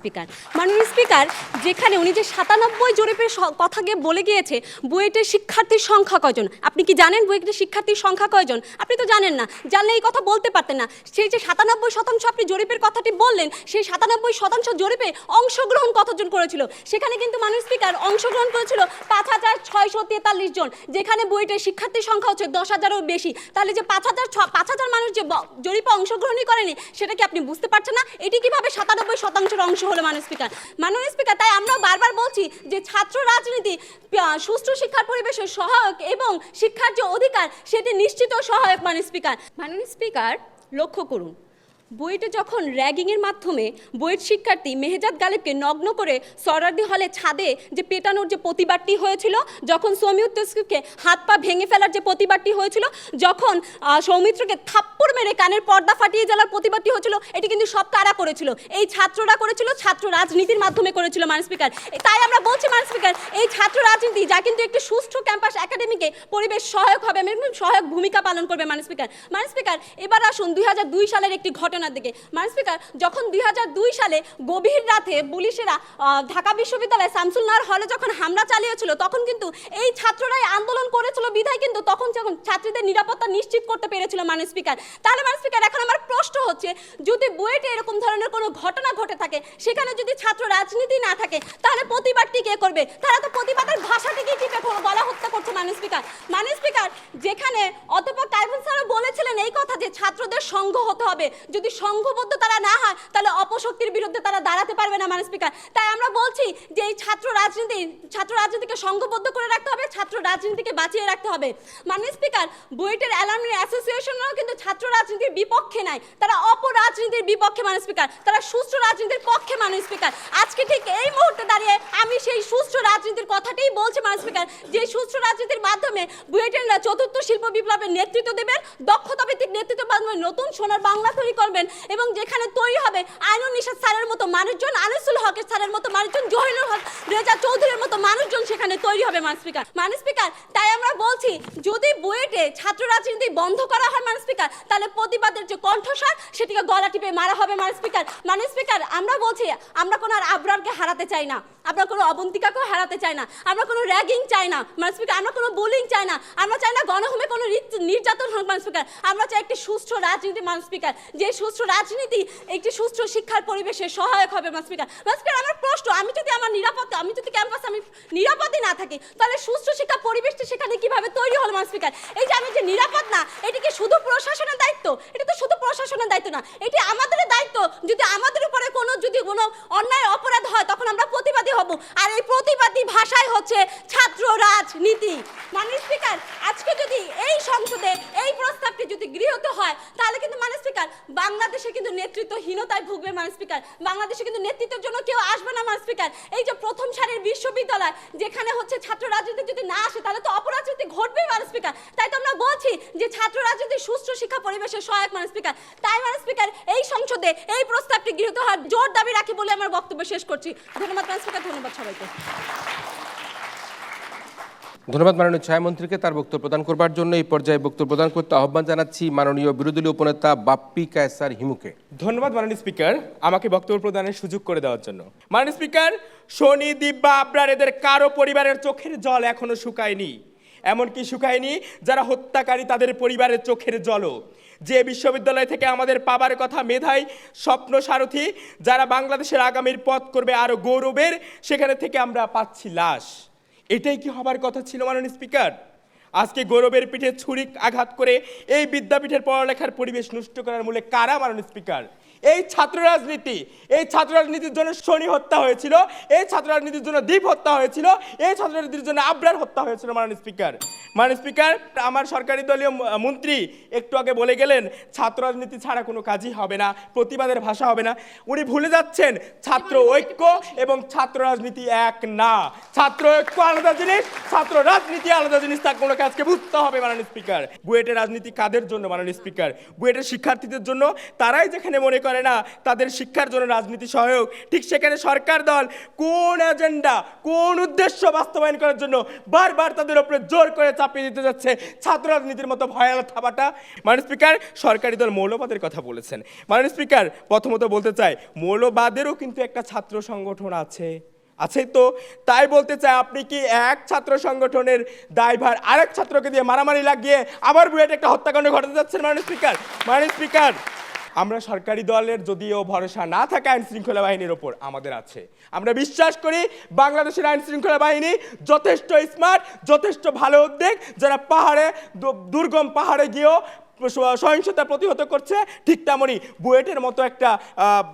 স্পিকার, যেখানে উনি যে 97 জরিপের কথা গিয়ে বলে গিয়েছে বুয়েটের শিক্ষার্থীর সংখ্যা কয়জন, আপনি কি জানেন বুয়েটের শিক্ষার্থীর সংখ্যা কয়জন? আপনি তো জানেন না, জানলে এই কথা বলতে পারতেন না। সেই যে 97% আপনি জরিপের কথাটি বললেন, সেই 97% জরিপে অংশগ্রহণ কতজন করেছিল? সেখানে কিন্তু মাননীয় স্পিকার অংশগ্রহণ করেছিল 5643 জন, যেখানে বুয়েটের শিক্ষার্থীর সংখ্যা হচ্ছে 10,000-এরও বেশি। তাহলে যে 5,000 মানুষ যে জরিপে অংশগ্রহণই করেনি, সেটা কি আপনি বুঝতে পারছেন না? এটি কিভাবে 97% অংশ হলো মাননীয় স্পিকার? তাই আমরা বারবার বলছি যে ছাত্র রাজনীতি সুষ্ঠু শিক্ষার পরিবেশে সহায়ক এবং শিক্ষার যে অধিকার সেটি নিশ্চিত সহায়ক। মাননীয় স্পিকার, লক্ষ্য করুন, বুয়েটে যখন র্যাগিংয়ের মাধ্যমে বুয়েট শিক্ষার্থী মেহেজাদ গালিবকে নগ্ন করে সরারদি হলে ছাদে যে পেটানোর যে প্রতিবাদটি হয়েছিল, যখন সৌমিত্রকে হাত পা ভেঙে ফেলার যে প্রতিবাদটি হয়েছিল, যখন সৌমিত্রকে থাপ্পড় মেরে কানের পর্দা ফাটিয়ে জ্বালার প্রতিবাদটি হয়েছিল, এটি কিন্তু সব কারা করেছিল? এই ছাত্ররা করেছিল, ছাত্র রাজনীতির মাধ্যমে করেছিল মাননীয় স্পিকার। তাই আমরা বলছি মাননীয় স্পিকার, এই ছাত্র রাজনীতি যা কিন্তু একটি সুষ্ঠু ক্যাম্পাস একাডেমিকে পরিবেশ সহায়ক হবে, সহায়ক ভূমিকা পালন করবে। মাননীয় স্পিকার, এবার আসুন 2002 সালের একটি ঘটনার দিকে। মাননীয় স্পিকার, যখন 2002 সালে গভীর রাতে পুলিশেরা ঢাকা বিশ্ববিদ্যালয়ে শামসুল নাহার হলে যখন হামলা চালিয়েছিল, তখন কিন্তু এই ছাত্ররাই আন্দোলন করেছিল বিধায় কিন্তু তখন ছাত্রীদের নিরাপত্তা নিশ্চিত করতে পেরেছিল। মাননীয় স্পিকার, তাহলে মাননীয় স্পিকার, এখন আমার প্রশ্ন হচ্ছে, যদি বুয়েটে এরকম ধরনের কোনো ঘটনা ঘটে থাকে, সেখানে যদি ছাত্র রাজনীতি না থাকে, তাহলে প্রতিবাদটি কে করবে? তারা তো প্রতিবাদের ভাষাটিকে টিপে গলা হত্যা করছে। মাননীয় স্পিকার, যেখানে অধ্যাপক কাইফুল স্যারও বলেছিলেন এই কথা যে ছাত্রদের সংঘ হতে হবে, যদি সংঘবদ্ধ তারা না হয় তাহলে অপশক্তির বিরুদ্ধে তারা দাঁড়াতে পারবে না। মাননীয় স্পিকার, তাই আমরা বলছি যে এই ছাত্র রাজনীতিকে সংঘবদ্ধ করে রাখতে হবে, ছাত্র রাজনীতিকে বাঁচিয়ে রাখতে হবে। মাননীয় স্পিকার, বুয়েটের অ্যালামনি অ্যাসোসিয়েশনও কিন্তু ছাত্র রাজনীতির বিপক্ষে নাই, তারা অপরাজনীতির বিপক্ষে। মাননীয় স্পিকার, তারা সুষ্ঠু রাজনীতির পক্ষে। মাননীয় স্পিকার, আজকে ঠিক এই মুহূর্তে দাঁড়িয়ে আমি সেই সুষ্ঠু রাজনীতির কথাটাই বলছি। মাননীয় স্পিকার, যে সুষ্ঠু রাজনীতির মাধ্যমে বুয়েটের 4th শিল্প বিপ্লবের নেতৃত্ব দেবেন, দক্ষতা ভিত্তিক নেতৃত্বের মাধ্যমে নতুন সোনার বাংলা তৈরি করবেন। করবেন এবং যেখানে তৈরি হবে আইনুল নিশাত স্যারের মতো মানুষজন, আনিসুল হকের স্যারের মতো মানুষজন, জহিরুল হক রেজা চৌধুরীর মতো মানুষজন সেখানে তৈরি হবে মাননীয় স্পিকার। মাননীয় স্পিকার, তাই আমরা বলছি যদি বুয়েটে ছাত্র রাজনীতি বন্ধ করা হয় মাননীয় স্পিকার, তাহলে প্রতিবাদের যে কণ্ঠস্বর সেটিকে গলা টিপে মারা হবে মাননীয় স্পিকার। মাননীয় স্পিকার, আমরা বলছি আমরা কোনো আর আবরারকে হারাতে চাই না, আমরা কোনো অবন্তিকাকেও হারাতে চাই না, আমরা কোনো র্যাগিং চাই না মাননীয় স্পিকার, আমরা কোনো বুলিং চাই না, আমরা চাই না গণহোমে কোনো নির্যাতন হোক মাননীয় স্পিকার, আমরা চাই একটি সুস্থ রাজনীতি মাননীয় স্পিকার, যে সুস্থ রাজনীতি একটি সুস্থ শিক্ষার পরিবেশে সহায়ক হবে মাননীয় স্পিকার। মাননীয় স্পিকার, আমার প্রশ্ন, আমি যদি ক্যাম্পাসে আমি নিরাপদে না থাকি, তাহলে সুস্থ শিক্ষা পরিবেশটা সেখানে কিভাবে তৈরি হলো মাননীয় স্পিকার? এই যে আমি যে নিরাপদ না, এটি কি শুধু প্রশাসনের দায়িত্ব? এটা তো শুধু প্রশাসনের দায়িত্ব না, এটি আমাদের দায়িত্ব। যদি আমাদের উপরে কোনো অন্যায় অপরাধ হয় তখন আমরা প্রতিবাদী হব, আর এই প্রতিবাদী ভাষাই হচ্ছে ছাত্র রাজনীতি। মাননীয় স্পিকার, আজকে যদি এই সংসদে এই প্রস্তাবটি যদি গৃহীত হয় তাহলে কিন্তু মাননীয় স্পিকার বাংলাদেশে কিন্তু নেতৃত্বহীনতায় ভুগবে মাননীয় স্পিকার, বাংলাদেশে কিন্তু নেতৃত্বের জন্য কেউ আসবে না মাননীয় স্পিকার। এই যে প্রথম সারির বিশ্ববিদ্যালয় যেখানে হচ্ছে ছাত্র রাজনীতি যদি না আসে তাহলে তো অপরাজনীতি ঘটবে মাননীয় স্পিকার। তাই তো আমরা বলছি যে ছাত্র রাজনীতি সুস্থ শিক্ষা পরিবেশের সহায়ক মাননীয় স্পিকার। তাই মাননীয় স্পিকার এই সংসদে এই প্রস্তাবটি গৃহীত হয় জোর দাবি রাখি বলে আমার বক্তব্য শেষ করছি। ধন্যবাদ মাননীয় স্পিকার, ধন্যবাদ সবাইকে। ধন্যবাদ মাননীয় ছায়ামন্ত্রীকে তার বক্তব্য প্রদান করবার জন্য। এই পর্যায়ে বক্তব্য প্রদান করতে আহ্বান জানাচ্ছি মাননীয় বিরোধী দলীয় উপনেতা বাপ্পি কায়সার হিমুকে। ধন্যবাদ মাননীয় স্পিকার, আমাকে বক্তব্য প্রদানের সুযোগ করে দেওয়ার জন্য। মাননীয় স্পিকার, শনি, দিব্যা, আবরার এদের কারো পরিবারের চোখের জল এখনো শুকায়নি, এমনকি শুকায়নি যারা হত্যাকারী তাদের পরিবারের চোখের জলও। যে বিশ্ববিদ্যালয় থেকে আমাদের পাবার কথা মেধাই স্বপ্ন সারথি, যারা বাংলাদেশের আগামীর পথ করবে আরো গৌরবের, সেখানে থেকে আমরা পাচ্ছি লাশ। এটাই কি হবার কথা ছিল মাননীয় স্পিকার? আজকে গৌরবের পিঠে ছুরি আঘাত করে এই বিদ্যাপীঠের পড়ালেখার পরিবেশ নষ্ট করার মূলে কারা মাননীয় স্পিকার? এই ছাত্র রাজনীতি। এই ছাত্র রাজনীতির জন্য শনি হত্যা হয়েছিল, এই ছাত্র রাজনীতির জন্য দ্বীপ হত্যা হয়েছিল, এই ছাত্র রাজনীতির জন্য আবরার হত্যা হয়েছিল মাননীয় স্পিকার। মাননীয় স্পিকার, আমার সরকারি দলীয় মন্ত্রী একটু আগে বলে গেলেন ছাত্র রাজনীতি ছাড়া কোনো কাজই হবে না, প্রতিবাদের ভাষা হবে না। উনি ভুলে যাচ্ছেন ছাত্র ঐক্য এবং ছাত্র রাজনীতি এক না। ছাত্র ঐক্য আলাদা জিনিস, ছাত্র রাজনীতি আলাদা জিনিস, তা কোনো কাজকে বুঝতে হবে মাননীয় স্পিকার। বুয়েটের রাজনীতি কাদের জন্য মাননীয় স্পিকার? বুয়েটের শিক্ষার্থীদের জন্য। তারাই যেখানে মনে করে না তাদের শিক্ষার জন্য রাজনীতি সহায়ক, ঠিক সেখানে সরকার দল কোন এজেন্ডা, কোন উদ্দেশ্য বাস্তবায়ন করার জন্য বারবার তাদের উপরে জোর করে চাপিয়ে দিতে যাচ্ছে ছাত্র রাজনীতির মতো ভয়াল থাবাটা। মাননীয় স্পিকার, সরকারি দল মৌলবাদের কথা বলেছেন। মাননীয় স্পিকার, প্রথমত বলতে চাই মৌলবাদেরও কিন্তু একটা ছাত্র সংগঠন আছে তো। তাই বলতে চাই, আপনি কি এক ছাত্র সংগঠনের দায়ভার আরেক ছাত্রকে দিয়ে মারামারি লাগিয়ে আবার বুয়েটে একটা হত্যাকাণ্ড ঘটাতে যাচ্ছেন মাননীয় স্পিকার? মাননীয় স্পিকার, আমরা সরকারি দলের যদিও ভরসা না থাকে আইন শৃঙ্খলা বাহিনীর ওপর, আমাদের আছে। আমরা বিশ্বাস করি বাংলাদেশের আইন শৃঙ্খলা বাহিনী যথেষ্ট স্মার্ট, যথেষ্ট ভালো উদ্যোগ, যারা পাহাড়ে দুর্গম পাহাড়ে গিয়েও সহিংসতা প্রতিহত করছে, ঠিক তেমনই বুয়েটের মতো একটা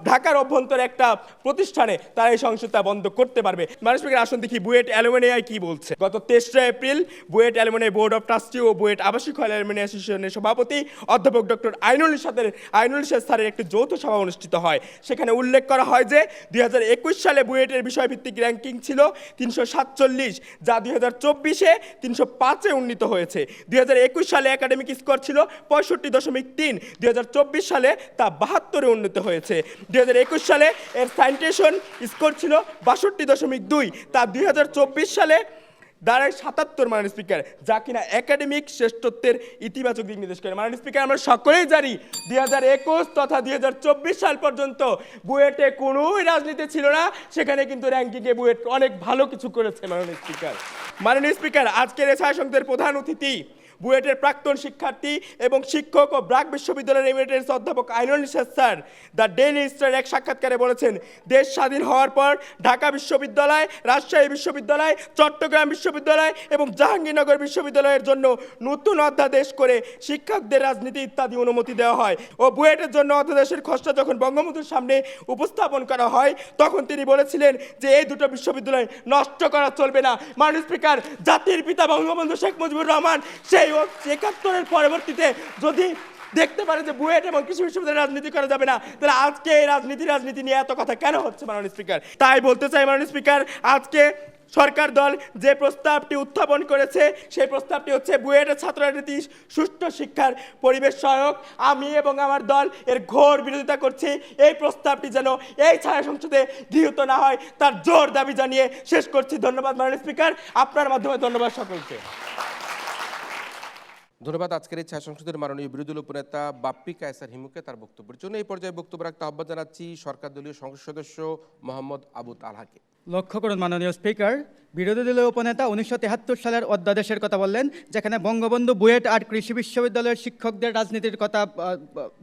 ঢাকার অভ্যন্তরে একটা প্রতিষ্ঠানে তারা এই সহিংসতা বন্ধ করতে পারবে। মাননীয় স্পিকার, আসুন দেখি বুয়েট অ্যালুমিনিয়াই কি বলছে। গত 23 April BUET alumni board of trustee ও বুয়েট আবাসিক হল অ্যালুমিনিয়াম অ্যাসোসিয়েশনের সভাপতি অধ্যাপক ডক্টর আইনুল নিশাত স্যারের একটি যৌথ সভা অনুষ্ঠিত হয়। সেখানে উল্লেখ করা হয় যে 2021 সালে বুয়েটের বিষয়ভিত্তিক র্যাঙ্কিং ছিল 347, যা 2024-এ 305-এ উন্নীত হয়েছে। 2021 সালে একাডেমিক স্কোর ছিল 65.3, 2024 সালে তা 72-এ উন্নীত হয়েছে। 2021 সালে এর সাইটেশন স্কোর ছিল 62.2, তা 2024 সালে দাঁড়ায় 77 মাননীয় স্পিকার, যা কিনা একাডেমিক শ্রেষ্ঠত্বের ইতিবাচক দিক নির্দেশ করে। মাননীয় স্পিকার, আমরা সকলেই জানি 2021 তথা 2024 সাল পর্যন্ত বুয়েটে কোনোই রাজনীতি ছিল না, সেখানে কিন্তু র্যাঙ্কিংয়ে বুয়েট অনেক ভালো কিছু করেছে মাননীয় স্পিকার। মাননীয় স্পিকার, আজকের এই ছায়া সংসদের প্রধান অতিথি বুয়েটের প্রাক্তন শিক্ষার্থী এবং শিক্ষক ও ব্র্যাক বিশ্ববিদ্যালয়ের এমিরেটস অধ্যাপক Ainul Nishat sir the daily star এক সাক্ষাৎকারে বলেছেন, দেশ স্বাধীন হওয়ার পর ঢাকা বিশ্ববিদ্যালয়, রাজশাহী বিশ্ববিদ্যালয়, চট্টগ্রাম বিশ্ববিদ্যালয় এবং জাহাঙ্গীরনগর বিশ্ববিদ্যালয়ের জন্য নতুন অধ্যাদেশ করে শিক্ষকদের রাজনীতি ইত্যাদি অনুমতি দেওয়া হয়। ও বুয়েটের জন্য অধ্যাদেশের খসড়া যখন বঙ্গবন্ধুর সামনে উপস্থাপন করা হয় তখন তিনি বলেছিলেন যে এই দুটো বিশ্ববিদ্যালয় নষ্ট করা চলবে না। মাননীয় স্পিকার, জাতির পিতা বঙ্গবন্ধু শেখ মুজিবুর রহমান সেই 71-এর পরবর্তীতে যদি দেখতে পারে যে বুয়েট এবং কৃষি বিশ্ববিদ্যালয়ে রাজনীতি করা যাবে না, তাহলে আজকে এই রাজনীতি নিয়ে এত কথা কেন হচ্ছে মাননীয় স্পিকার? তাই বলতে চাই মাননীয় স্পিকার, আজকে সরকার দল যে প্রস্তাবটি উত্থাপন করেছে সেই প্রস্তাবটি হচ্ছে বুয়েটের ছাত্র রাজনীতি সুষ্ঠু শিক্ষার পরিবেশ সহায়ক। আমি এবং আমার দল এর ঘোর বিরোধিতা করছি। এই প্রস্তাবটি যেন এই ছায়া সংসদে গৃহীত না হয় তার জোর দাবি জানিয়ে শেষ করছি। ধন্যবাদ মাননীয় স্পিকার, আপনার মাধ্যমে ধন্যবাদ সকলকে। ধন্যবাদ আজকের এই ছায়া সংসদের মাননীয় বিরোধী দলীয় উপনেতা বাপ্পি কায়সার হিমুকে তার বক্তব্যের জন্য। এই পর্যায়ে বক্তব্য রাখতে আহ্বান জানাচ্ছি সরকার দলীয় সংসদ সদস্য মোহাম্মদ আবু তালহাকে। লক্ষ্য করুন মাননীয় স্পিকার, বিরোধী দলীয় উপনেতা 1973 সালের অধ্যাদেশের কথা বললেন, যেখানে বঙ্গবন্ধু বুয়েট আর কৃষি বিশ্ববিদ্যালয়ের শিক্ষকদের রাজনীতির কথা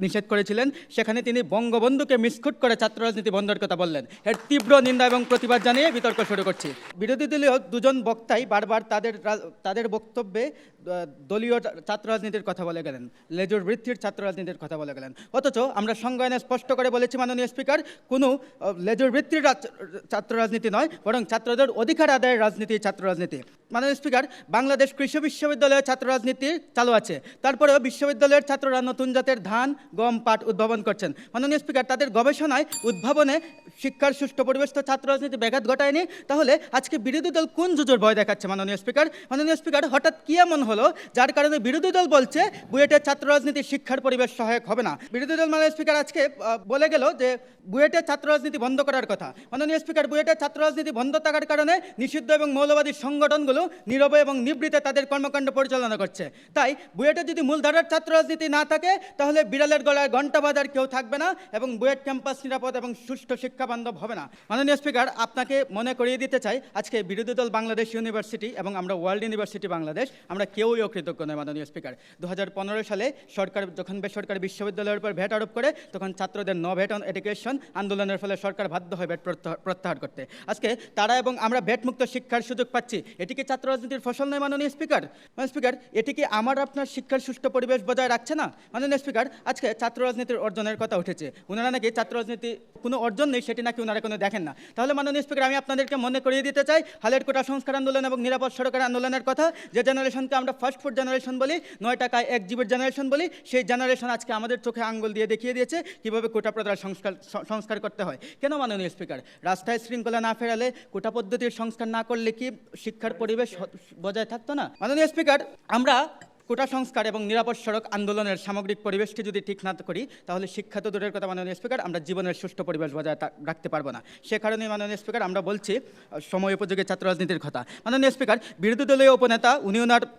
নিষেধ করেছিলেন। সেখানে তিনি বঙ্গবন্ধুকে মিসকুট করে ছাত্র রাজনীতি বন্ধের কথা বললেন। এর তীব্র নিন্দা এবং প্রতিবাদ জানিয়ে বিতর্ক শুরু করছি। বিরোধী দলীয় দুজন বক্তাই বারবার তাদের বক্তব্যে দলীয় ছাত্র রাজনীতির কথা বলে গেলেন, লেজুর বৃত্তির ছাত্র রাজনীতির কথা বলে গেলেন। অথচ আমরা সংজ্ঞায়নে স্পষ্ট করে বলেছি মাননীয় স্পিকার, কোনো লেজুর বৃত্তির ছাত্র রাজনীতি নয়, বরং ছাত্রদের অধিকার আদায়ের রাজনীতি ছাত্র রাজনীতি। মাননীয় স্পিকার, বাংলাদেশ কৃষি বিশ্ববিদ্যালয়ের ছাত্র রাজনীতি চালু আছে, তারপরেও বিশ্ববিদ্যালয়ের ছাত্ররা নতুন জাতের ধান, গম, পাট উদ্ভাবন করছেন। মাননীয় স্পিকার, তাদের গবেষণায় উদ্ভাবনে শিক্ষার সুষ্ঠু পরিবেশ তো ছাত্র রাজনীতি ব্যাঘাত ঘটায়নি, তাহলে আজকে বিরোধী দল কোন জুজোর ভয় দেখাচ্ছে? মাননীয় স্পিকার, হঠাৎ কি এমন হলো যার কারণে বিরোধী দল বলছে বুয়েটের ছাত্র রাজনীতি শিক্ষার পরিবেশ সহায়ক হবে না? বিরোধী দল মাননীয় স্পিকার আজকে বলে গেল যে বুয়েটের ছাত্র রাজনীতি বন্ধ করার কথা। মাননীয় স্পিকার, বুয়েটের ছাত্র রাজনীতি বন্ধ থাকার কারণে নিষিদ্ধ এবং মৌলবাদী সংগঠনগুলো নীরবে এবং নিবৃত্তে তাদের কর্মকাণ্ড পরিচালনা করছে। তাই বুয়েটে যদি মূলধারার ছাত্র রাজনীতি না থাকে, তাহলে বিড়ালের গলায় ঘণ্টা বাজার কেউ থাকবে না এবং বুয়েট ক্যাম্পাস নিরাপদ এবং সুষ্ঠু শিক্ষা বান্ধব হবে না। মাননীয় স্পিকার, আপনাকে মনে করিয়ে দিতে চাই, আজকে বিরোধী দল বাংলাদেশ ইউনিভার্সিটি এবং আমরা ওয়ার্ল্ড ইউনিভার্সিটি বাংলাদেশ, আমরা কেউই অকৃতজ্ঞ নয়। মাননীয় স্পিকার, 2015 সালে সরকার যখন বেসরকারি বিশ্ববিদ্যালয়ের উপর ভ্যাট আরোপ করে, তখন ছাত্রদের নো ভ্যাট অন এডুকেশন আন্দোলনের ফলে সরকার বাধ্য হয় ভ্যাট প্রত্যাহার করতে। আজকে তারা এবং আমরা ভ্যাট মুক্ত শিক্ষার সুযোগ পাচ্ছি। এটি কি ছাত্র রাজনীতির ফসল নয়? মাননীয় স্পিকার, এটি কি আমার আপনার শিক্ষার সুষ্ঠু পরিবেশ বজায় রাখছে না? মাননীয় স্পিকার, আজকে ছাত্র রাজনীতির অর্জনের কথা উঠেছে। ওনারা নাকি ছাত্র রাজনীতি কোনো অর্জন নেই, সেটি নাকি ওনারা কোনো দেখেন না। তাহলে মাননীয় স্পিকার, আমি আপনাদেরকে মনে করিয়ে দিতে চাই হালের কোটা সংস্কার আন্দোলন এবং নিরাপদ সরকার আন্দোলনের কথা। যে জেনারেশনকে আমরা ফাস্ট ফুড জেনারেশন বলি, 9 টাকায় 1 জিবির জেনারেশন বলি, সেই জেনারেশন আজকে আমাদের চোখে আঙ্গুল দিয়ে দেখিয়ে দিয়েছে কীভাবে কোটা প্রথার সংস্কার করতে হয়। কেন মাননীয় স্পিকার? রাস্তায় শৃঙ্খলা না ফেরালে, কোটা পদ্ধতির সংস্কার না করলে কি শিক্ষার পরিবেশ বজায় থাকতো না? মাননীয় স্পিকার, আমরা কোটা সংস্কার এবং নিরাপদ সড়ক আন্দোলনের সামগ্রিক পরিবেশকে যদি ঠিক না করি, তাহলে শিক্ষা তো দূরের কথা মাননীয় স্পিকার, আমরা জীবনের সুষ্ঠু পরিবেশ বজায় রাখতে পারবো না। সে কারণে মাননীয় স্পিকার, আমরা বলছি সময় উপযোগী ছাত্র রাজনীতির কথা। মাননীয় স্পিকার, বিরোধী দলীয় উপনেতা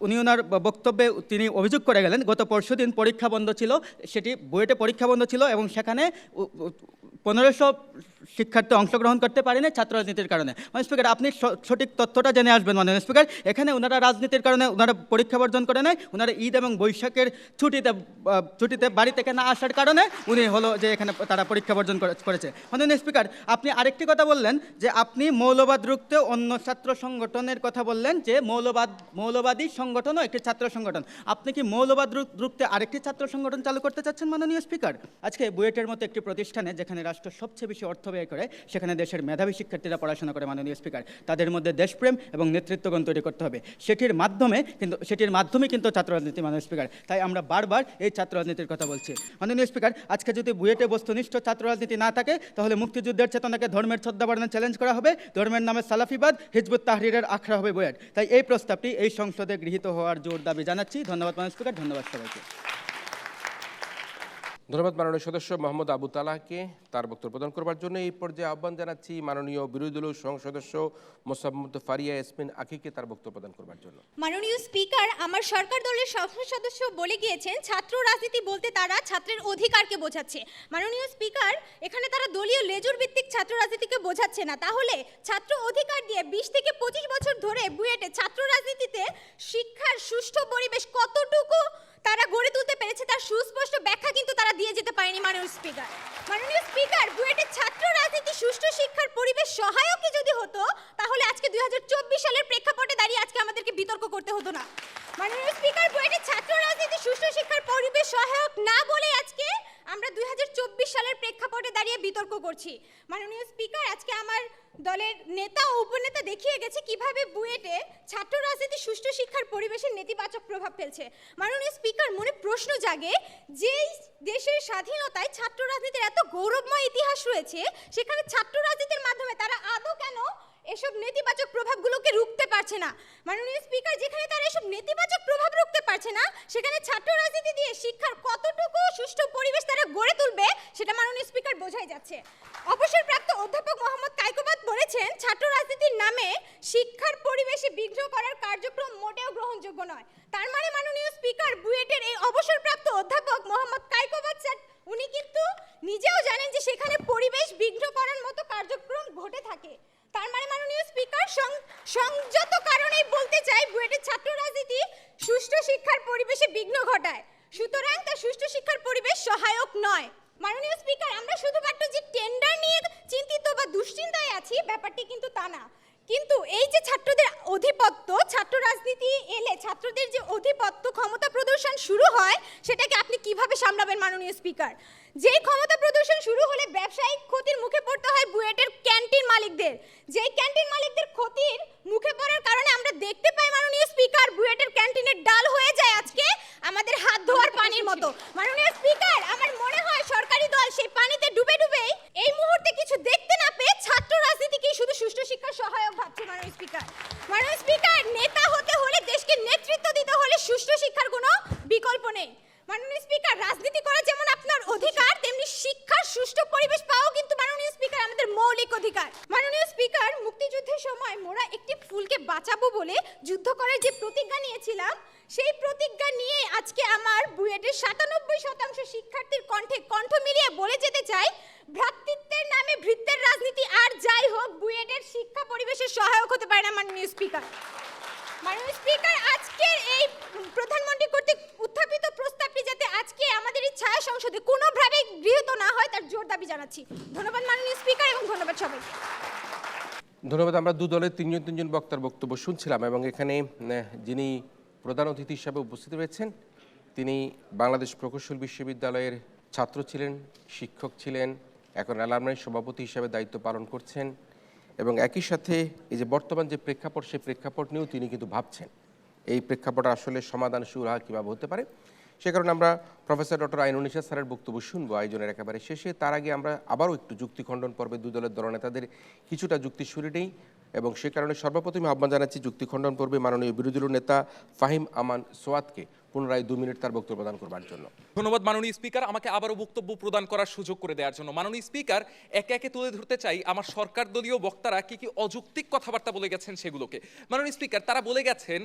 উনি ওনার বক্তব্যে তিনি অভিযোগ করে গেলেন, গত পরশুদিন পরীক্ষা বন্ধ ছিল, সেটি বুয়েটে পরীক্ষা বন্ধ ছিল এবং সেখানে 1500 শিক্ষার্থী অংশগ্রহণ করতে পারেনি ছাত্র রাজনীতির কারণে। মাননীয় স্পিকার, আপনি সঠিক তথ্যটা জেনে আসবেন। মাননীয় স্পিকার, এখানে ওনারা রাজনীতির কারণে ওনারা পরীক্ষা বর্জন করে নেয়, ওনারা ঈদ এবং বৈশাখের ছুটিতে বাড়ি থেকে না আসার কারণে উনি হলো যে এখানে তারা পরীক্ষা বর্জন করেছে। মাননীয় স্পিকার, আপনি আরেকটি কথা বললেন যে আপনি মৌলবাদ রুখতে অন্য ছাত্র সংগঠনের কথা বললেন, যে মৌলবাদী সংগঠনও একটি ছাত্র সংগঠন। আপনি কি মৌলবাদ রুখতে আরেকটি ছাত্র সংগঠন চালু করতে চাচ্ছেন? মাননীয় স্পিকার, আজকে বুয়েটের মতো একটি প্রতিষ্ঠানে যেখানে রাষ্ট্র সবচেয়ে বেশি অর্থ ব্যয় করে, সেখানে দেশের মেধাবী শিক্ষার্থীরা পড়াশোনা করে। মাননীয় স্পিকার, তাদের মধ্যে দেশপ্রেম এবং নেতৃত্বগুণ তৈরি করতে হবে। সেটির মাধ্যমে কিন্তু ছাত্র রাজনীতি। মাননীয় স্পিকার, তাই আমরা বারবার এই ছাত্র রাজনীতির কথা বলছি। মাননীয় স্পিকার, আজকে যদি বুয়েটে বস্তুনিষ্ঠ ছাত্র রাজনীতি না থাকে, তাহলে মুক্তিযুদ্ধের চেতনাকে ধর্মের ছদ্মাবরণে চ্যালেঞ্জ করা হবে, ধর্মের নামে সালাফিবাদ, হিজবুত তাহরিরের আখড়া হবে বুয়েট। তাই এই প্রস্তাবটি এই সংসদে গৃহীত হওয়ার জোর দাবি জানাচ্ছি। ধন্যবাদ মাননীয় স্পিকার, ধন্যবাদ সবাইকে। ধন্যবাদ মাননীয় সদস্য মোহাম্মদ আবু তালাহকে তার বক্তব্য প্রদান করবার জন্য। এই পর্যায়ে আহ্বান জানাচ্ছি মাননীয় বিরোধী দলীয় সংসদ সদস্য মোসাম্মদ ফারিয়া ইয়াসমিন আকিকে তার বক্তব্য প্রদান করবার জন্য। মাননীয় স্পিকার, আমার সরকার দলের সংসদ সদস্য বলে গিয়েছেন ছাত্র রাজনীতি বলতে তারা ছাত্রের অধিকারকে বোঝাচ্ছে। মাননীয় স্পিকার, এখানে তারা দলীয় লেজুর ভিত্তিক ছাত্র রাজনীতিকে বোঝাচ্ছে না। তাহলে ছাত্র অধিকার দিয়ে 20 থেকে 25 বছর ধরে বুয়েটে ছাত্র রাজনীতিতে শিক্ষার সুষ্ঠু পরিবেশ কতটুকু তারা গড়ে তুলতে পেরেছে তার সুস্পষ্ট ব্যাখ্যা কিন্তু তারা দিয়ে যেতে পারেনি। মাননীয় স্পিকার, বুয়েটের ছাত্র রাজনীতি সুষ্ঠু শিক্ষার পরিবেশ সহায়কই যদি হতো, তাহলে আজকে 2024 সালের প্রেক্ষাপটে দাঁড়িয়ে আজকে আমাদেরকে বিতর্ক করতে হতো না। মাননীয় স্পিকার, বুয়েটের ছাত্র রাজনীতি সুষ্ঠু শিক্ষার পরিবেশ সহায়ক না বলে আজকে আমরা 2024 সালের প্রেক্ষাপটে দাঁড়িয়ে বিতর্ক করছি। মাননীয় স্পিকার, আজকে আমার দলের নেতা ও উপনেতা দেখিয়ে গেছে কিভাবে বুয়েটে ছাত্র রাজনীতি সুষ্ঠু শিক্ষার পরিবেশের নেতিবাচক প্রভাব ফেলছে। মাননীয় স্পিকার, মনে প্রশ্ন জাগে, যেই দেশের স্বাধীনতায় ছাত্র রাজনীতির এত গৌরবময় ইতিহাস রয়েছে, সেখানে ছাত্র রাজনীতির মাধ্যমে তারা আদৌ কেন এসব নেতিবাচক প্রভাবগুলোকে রুখতে পারছে না? মাননীয় স্পিকার, যেখানে তারা এসব নেতিবাচক প্রভাব রুখতে পারছে না, সেখানে ছাত্র রাজনীতি দিয়ে শিক্ষার কতটুকু সুষ্ঠু পরিবেশ তারা গড়ে তুলবে সেটা মাননীয় স্পিকার বোঝাই যাচ্ছে। অবসরপ্রাপ্ত অধ্যাপক মোহাম্মদ কায়কোবাদ বলেছেন, ছাত্র রাজনীতির নামে শিক্ষার পরিবেশে বিঘ্ন করার কার্যক্রম মোটেও গ্রহণযোগ্য নয়। তার মানে মাননীয় স্পিকার, বুয়েটের এই অবসরপ্রাপ্ত অধ্যাপক মোহাম্মদ কায়কোবাদ স্যার উনি কিন্তু নিজেও জানেন যে সেখানে পরিবেশ বিঘ্ন করার মতো কার্যক্রম ঘটে থাকে। তার মানে মাননীয় স্পিকার, সংযত কারণেই বলতে চাই, বুয়েটের ছাত্র রাজনীতি সুষ্ঠু শিক্ষার পরিবেশে বিঘ্ন ঘটায়, সুতরাং তার সুষ্ঠু শিক্ষার পরিবেশ সহায়ক নয়। মাননীয় স্পিকার, আমরা শুধুমাত্র যে টেন্ডার নিয়ে চিন্তিত বা দুশ্চিন্তায় আছি, ব্যাপারটি কিন্তু তা না। কিন্তু এই যে ছাত্রদের আধিপত্য, ছাত্র রাজনীতি এলে ছাত্রদের যে আধিপত্য, ক্ষমতা প্রদর্শন শুরু হয়, সেটাকে আপনি কিভাবে সামলাবেন মাননীয় স্পিকার? যেই ক্ষমতা প্রদর্শন শুরু হলে ব্যবসায়িক ক্ষতির মুখে পড়তে হয় বুয়েটের ক্যান্টিন মালিকদের। যেই ক্যান্টিন মালিকদের ক্ষতির মুখে পড়ার কারণে আমরা দেখতে পাই মাননীয় স্পিকার, বুয়েটের ক্যান্টিনের ডাল হয়ে যায় আজকে আমাদের হাত ধোয়ার পানির মতো। মাননীয় স্পিকার, আমার মনে হয় সরকারি দল সেই পানিতে ডুবে ডুবেই এই মুহূর্তে কিছু দেখতে না পেয়ে ছাত্র রাজনীতিকেই শুধু সুষ্ঠু শিক্ষার সহায়ক ভাবছে। মাননীয় স্পিকার, মাননীয় স্পিকার, নেতা হতে হলে, দেশকে নেতৃত্ব দিতে হলে সুষ্ঠু শিক্ষার কোনো বিকল্প নেই। মাননীয় স্পিকার, রাজনীতি করা যেমন আপনার অধিকার, তেমনি শিক্ষার সুষ্ঠু পরিবেশ পাওয়াও কিন্তু মাননীয় স্পিকার আমাদের মৌলিক অধিকার। মাননীয় স্পিকার, মুক্তিযুদ্ধের সময় মোরা একটি ফুলকে বাঁচাবো বলে যুদ্ধ করার যে প্রতিজ্ঞা নিয়েছিলাম, সেই প্রতিজ্ঞা নিয়ে আজকে আমার বুয়েটের 97% শিক্ষার্থীর কণ্ঠে কণ্ঠ মিলিয়ে বলে যেতে চাই, ভ্রাতৃত্বের নামে ভৃত্যের রাজনীতি আর যাই হোক বুয়েটের শিক্ষা পরিবেশের সহায়ক হতে পারে না। মাননীয় স্পিকার, মাননীয় স্পিকার, আজকের এই প্রধানমন্ত্রী কর্তৃক উত্থাপিত প্রস্তাবটি যাতে আজকে আমাদের এই ছায়া সংসদে কোনোভাবে গৃহীত না হয় তার জোর দাবি জানাচ্ছি। ধন্যবাদ মাননীয় স্পিকার এবং ধন্যবাদ সবাই। ধন্যবাদ। আমরা দু দলের তিনজন বক্তার বক্তব্য শুনছিলাম এবং এখানে যিনি প্রধান অতিথি হিসাবে উপস্থিত রয়েছেন তিনি বাংলাদেশ প্রকৌশল বিশ্ববিদ্যালয়ের ছাত্র ছিলেন, শিক্ষক ছিলেন, এখন অ্যালামনাই সভাপতি হিসাবে দায়িত্ব পালন করছেন এবং একই সাথে এই যে বর্তমান যে প্রেক্ষাপট, সেই প্রেক্ষাপট নিয়েও তিনি কিন্তু ভাবছেন এই প্রেক্ষাপট আসলে সমাধান সুরাহা কীভাবে হতে পারে। সে কারণে আমরা প্রফেসর ডক্টর আইনুন্নিসা স্যারের বক্তব্য শুনবো আয়োজনের একেবারে শেষে। তার আগে আমরা আবারও একটু যুক্তি খণ্ডন পর্বে দু দলের দলনেতাদের কিছুটা যুক্তি শুনে নেই এবং সে কারণে সর্বপ্রথমে আহ্বান জানাচ্ছি যুক্তি খণ্ডন পর্বে মাননীয় বিরোধী দল নেতা ফাহিম আমান সোয়াদকে পুনরায় 2 মিনিট তার বক্তব্য প্রদান করবার জন্য। ধন্যবাদ মাননীয় স্পিকার, আমাকে আবারও বক্তব্য প্রদান করার সুযোগ করে দেওয়ার জন্য। মাননীয় স্পিকার, একে একে তুলে ধরতে চাই আমার সরকার দলীয় বক্তারা কি কি অযৌক্তিক কথাবার্তা বলে গেছেন সেগুলোকে। মাননীয় স্পিকার, তারা বলে গেছেন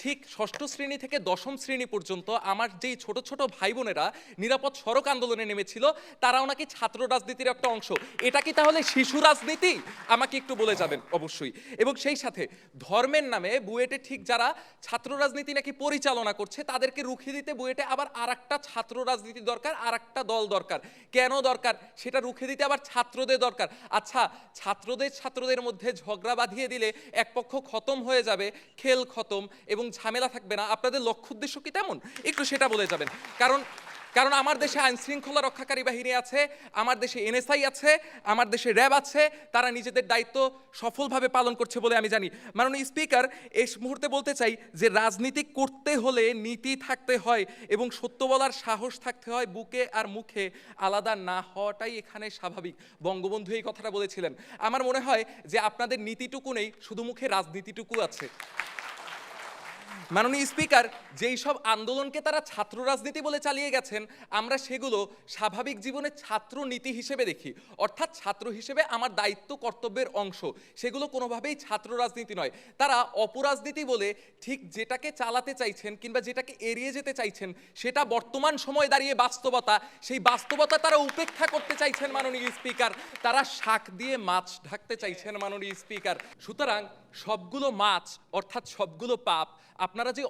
ঠিক 6ষ্ঠ শ্রেণী থেকে 10ম শ্রেণী পর্যন্ত আমার যেই ছোট ছোট ভাই বোনেরা নিরাপদ সড়ক আন্দোলনে নেমেছিল তারাও নাকি ছাত্র রাজনীতির একটা অংশ। এটা কি তাহলে শিশু রাজনীতি? আমাকে একটু বলে যাবেন অবশ্যই। এবং সেই সাথে ধর্মের নামে বুয়েটে ঠিক যারা ছাত্র রাজনীতি নাকি পরিচালনা করছে তাদেরকে রুখে দিতে বুয়েটে আবার আরেকটা ছাত্র রাজনীতি দরকার, আরেকটা দল দরকার। কেন দরকার? সেটা রুখে দিতে আবার ছাত্রদের দরকার। আচ্ছা, ছাত্রদের মধ্যে ঝগড়া বাঁধিয়ে দিলে এক পক্ষ খতম হয়ে যাবে, খেল খতম এবং ঝামেলা থাকবে না। আপনাদের লক্ষ্য উদ্দেশ্য কি তেমন? একটু সেটা বলে যাবেন। কারণ আমার দেশে আইন শৃঙ্খলা রক্ষাকারী বাহিনী আছে, আমার দেশে এনএসআই আছে, আমার দেশে র্যাব আছে, তারা নিজেদের দায়িত্ব সফলভাবে পালন করছে বলে আমি জানি। মাননীয় স্পিকার, এই মুহূর্তে বলতে চাই যে রাজনীতি করতে হলে নীতি থাকতে হয় এবং সত্য বলার সাহস থাকতে হয়। বুকে আর মুখে আলাদা না হওয়াটাই এখানে স্বাভাবিক। বঙ্গবন্ধু এই কথাটা বলেছিলেন। আমার মনে হয় যে আপনাদের নীতিটুকু নেই, শুধু মুখে রাজনীতিটুকু আছে। মাননীয় স্পিকার, যেই সব আন্দোলনকে তারা ছাত্র রাজনীতি বলে চালিয়ে গেছেন আমরা সেগুলো স্বাভাবিক জীবনে ছাত্র নীতি হিসেবে দেখি, অর্থাৎ ছাত্র হিসেবে আমার দায়িত্ব কর্তব্যের অংশ। সেগুলো কোনোভাবেই ছাত্র রাজনীতি নয়। তারা অপরাজনীতি বলে ঠিক যেটাকে চালাতে চাইছেন কিংবা যেটাকে এড়িয়ে যেতে চাইছেন সেটা বর্তমান সময়ে দাঁড়িয়ে বাস্তবতা, সেই বাস্তবতা তারা উপেক্ষা করতে চাইছেন মাননীয় স্পিকার। তারা শাক দিয়ে মাছ ঢাকতে চাইছেন মাননীয় স্পিকার। সুতরাং সবগুলো মাছ অর্থাৎ সবগুলো পাপ আপনারা যে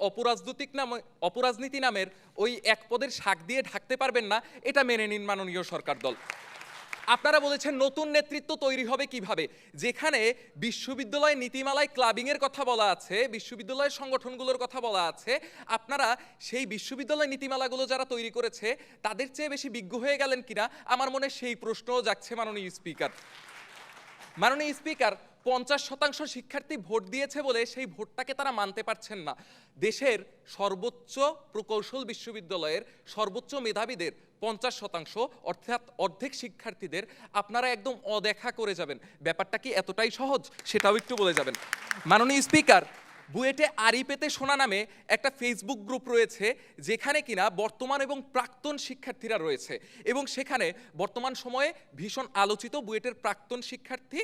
অপরাজনীতি নামের ওই এক পদের শাক দিয়ে ঢাকতে পারবেন না, এটা মেনে নিন মাননীয় সরকার দল। আপনারা বলেছেন নতুন নেতৃত্ব তৈরি হবে কিভাবে, যেখানে বিশ্ববিদ্যালয় নীতিমালায় ক্লাবিংয়ের কথা বলা আছে, বিশ্ববিদ্যালয়ের সংগঠনগুলোর কথা বলা আছে, আপনারা সেই বিশ্ববিদ্যালয় নীতিমালাগুলো যারা তৈরি করেছে তাদের চেয়ে বেশি বিজ্ঞ হয়ে গেলেন কিনা আমার মনে সেই প্রশ্নও জাগছে মাননীয় স্পিকার। মাননীয় স্পিকার, 50% শিক্ষার্থী ভোট দিয়েছে বলে সেই ভোটটাকে তারা মানতে পারছেন না। দেশের সর্বোচ্চ প্রকৌশল বিশ্ববিদ্যালয়ের সর্বোচ্চ মেধাবীদের 50%, অর্থাৎ অর্ধেক শিক্ষার্থীদের আপনারা একদম অদেখা করে যাবেন। ব্যাপারটা কি এতটাই সহজ, সেটাও একটু বলে যাবেন। মাননীয় স্পিকার, বুয়েটে আড়ি পেতে শোনা নামে একটা ফেসবুক গ্রুপ রয়েছে, যেখানে কিনা বর্তমান এবং প্রাক্তন শিক্ষার্থীরা রয়েছে, এবং সেখানে বর্তমান সময়ে ভীষণ আলোচিত বুয়েটের প্রাক্তন শিক্ষার্থী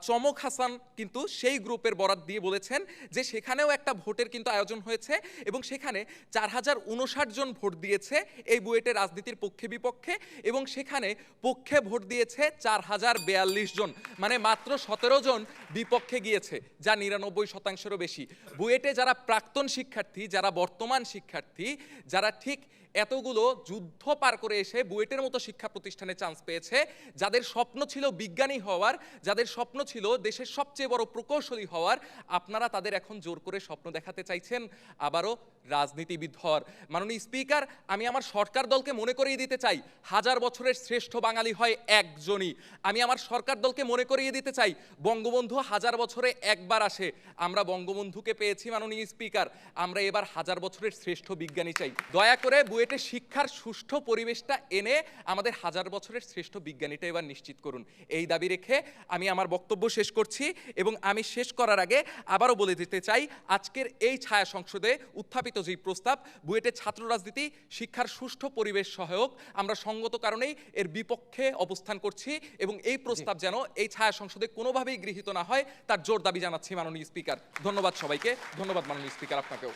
চমক হাসান কিন্তু সেই গ্রুপের বরাত দিয়ে বলেছেন যে সেখানেও একটা ভোটের কিন্তু আয়োজন হয়েছে, এবং সেখানে 4059 জন ভোট দিয়েছে এই বুয়েটের রাজনীতির পক্ষে বিপক্ষে, এবং সেখানে পক্ষে ভোট দিয়েছে 4042 জন, মানে মাত্র 17 জন বিপক্ষে গিয়েছে, যা 99%-এরও বেশি। বুয়েটে যারা প্রাক্তন শিক্ষার্থী, যারা বর্তমান শিক্ষার্থী, যারা ঠিক এতগুলো যুদ্ধ পার করে এসে বুয়েটের মতো শিক্ষা প্রতিষ্ঠানে চান্স পেয়েছে, যাদের স্বপ্ন ছিল বিজ্ঞানী হওয়ার, যাদের স্বপ্ন ছিল দেশের সবচেয়ে বড় প্রকৌশলী হওয়ার, আপনারা তাদের এখন জোর করে স্বপ্ন দেখাতে চাইছেন আবারও রাজনীতিবিদ হওয়ার। মাননীয় স্পিকার, আমি আমার সরকার দলকে মনে করিয়ে দিতে চাই, 1000 বছরের শ্রেষ্ঠ বাঙালি হয় একজনই। আমি আমার সরকার দলকে মনে করিয়ে দিতে চাই, বঙ্গবন্ধু 1000 বছরে একবার আসে। আমরা বঙ্গবন্ধুকে পেয়েছি মাননীয় স্পিকার, আমরা এবার 1000 বছরের শ্রেষ্ঠ বিজ্ঞানী চাই। দয়া করে বুয়েটে শিক্ষার সুষ্ঠু পরিবেশটা এনে আমাদের 1000 বছরের শ্রেষ্ঠ বিজ্ঞানীটা এবার নিশ্চিত করুন। এই দাবি রেখে আমি আমার বক্তব্য শেষ করছি, এবং আমি শেষ করার আগে আবারও বলে দিতে চাই, আজকের এই ছায়া সংসদে উত্থাপিত যেই প্রস্তাব, বুয়েটের ছাত্র রাজনীতি শিক্ষার সুষ্ঠু পরিবেশ সহায়ক, আমরা সঙ্গত কারণেই এর বিপক্ষে অবস্থান করছি, এবং এই প্রস্তাব যেন এই ছায়া সংসদে কোনোভাবেই গৃহীত না হয় তার জোর দাবি জানাচ্ছি মাননীয় স্পিকার। ধন্যবাদ সবাইকে। ধন্যবাদ মাননীয় স্পিকার, আপনাকেও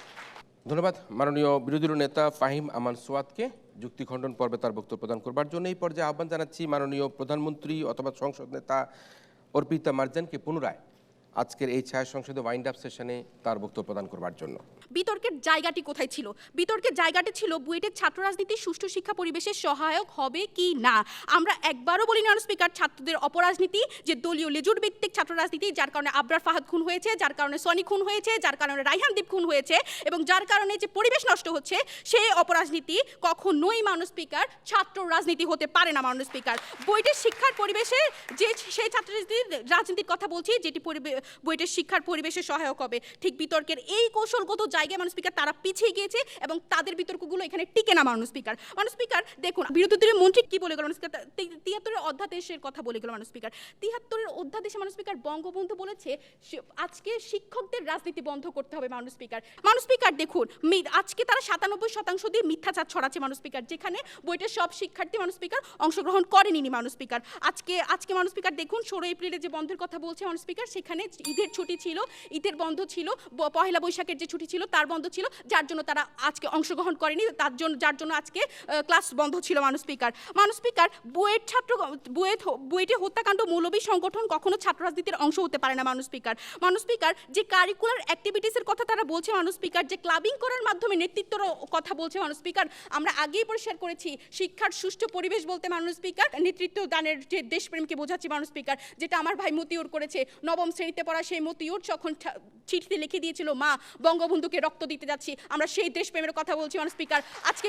ধন্যবাদ। মাননীয় বিরোধী দলীয় নেতা ফাহিম আমান সোয়াদকে যুক্তি খণ্ডন পর্বে তার বক্তব্য প্রদান করবার জন্য এই পর্যায়ে আহ্বান জানাচ্ছি মাননীয় প্রধানমন্ত্রী অথবা সংসদ নেতা অর্পিতা মার্জানকে পুনরায় আজকের এই ছায়া সংসদে ওয়াইন্ড আপ সেশনে তার বক্তব্য প্রদান করবার জন্য। বিতর্কের জায়গাটি কোথায় ছিল? বিতর্কের জায়গাটি ছিল বুয়েটের ছাত্র রাজনীতি সুষ্ঠু শিক্ষা পরিবেশের সহায়ক হবে কি না। আমরা একবারও বলি না স্পিকার ছাত্রদের অপরাজনীতি, যে দলীয় লেজুর ভিত্তিক ছাত্র রাজনীতি, যার কারণে আবরার ফাহাদ খুন হয়েছে, যার কারণে সনি খুন হয়েছে, যার কারণে রাইহান দ্বীপ খুন হয়েছে, এবং যার কারণে যে পরিবেশ নষ্ট হচ্ছে, সেই অপরাজনীতি কখনোই মাননীয় স্পিকার ছাত্র রাজনীতি হতে পারে না। মাননীয় স্পিকার, বুয়েটের শিক্ষার পরিবেশে যে সেই ছাত্র রাজনীতির কথা বলছি, যেটি বুয়েটের শিক্ষার পরিবেশে সহায়ক হবে, ঠিক বিতর্কের এই কৌশলগত জায়গায় মাননীয় স্পিকার তারা পিছিয়ে গিয়েছে, এবং তাদের বিতর্কগুলো এখানে টিকে না। মাননীয় স্পিকার, দেখুন বিরোধী দলীয় মন্ত্রী কি বলে গেল মাননীয় স্পিকার, 73-এর অধ্যাদেশের কথা বলে গেল মাননীয় স্পিকার। 73-এর অধ্যাদেশে মাননীয় স্পিকার বঙ্গবন্ধু বলেছে আজকে শিক্ষকদের রাজনীতি বন্ধ করতে হবে। মাননীয় স্পিকার দেখুন, আজকে তারা 97% দিয়ে মিথ্যাচার ছড়াচ্ছে মাননীয় স্পিকার, যেখানে বুয়েটের সব শিক্ষার্থী মাননীয় স্পিকার অংশগ্রহণ করেনি। মাননীয় স্পিকার, আজকে মাননীয় স্পিকার দেখুন, 16 এপ্রিলে যে বন্ধের কথা বলছে মাননীয় স্পিকার, সেখানে ঈদের ছুটি ছিল, ঈদের বন্ধ ছিল, পহেলা বৈশাখের যে ছুটি ছিল তার বন্ধ ছিল, যার জন্য তারা আজকে অংশগ্রহণ করেনি, যার জন্য আজকে ক্লাস বন্ধ ছিল। মাননীয় স্পিকার, বুয়েটে হত্যাকাণ্ড মৌলবী সংগঠন কখনো ছাত্র রাজনীতির অংশ হতে পারে না। মাননীয় স্পিকার, যে কারিকুলার অ্যাক্টিভিটিসের কথা তারা বলছে মাননীয় স্পিকার, যে ক্লাবিং করার মাধ্যমে নেতৃত্বের কথা বলছে মাননীয় স্পিকার, আমরা আগেই পরিষ্কার করেছি শিক্ষার সুষ্ঠু পরিবেশ বলতে মাননীয় স্পিকার নেতৃত্ব দানের যে দেশপ্রেমকে বোঝাচ্ছি মাননীয় স্পিকার, যেটা আমার ভাই মতিউর করেছে। নবম শ্রেণীতে পড়া সেই মতিউর যখন চিঠিতে লিখে দিয়েছিল, মা বঙ্গবন্ধুকে রক্ত দিতে যাচ্ছি, আমরা সেই দেশপ্রেমের কথা বলছি মাননীয় স্পিকার। আজকে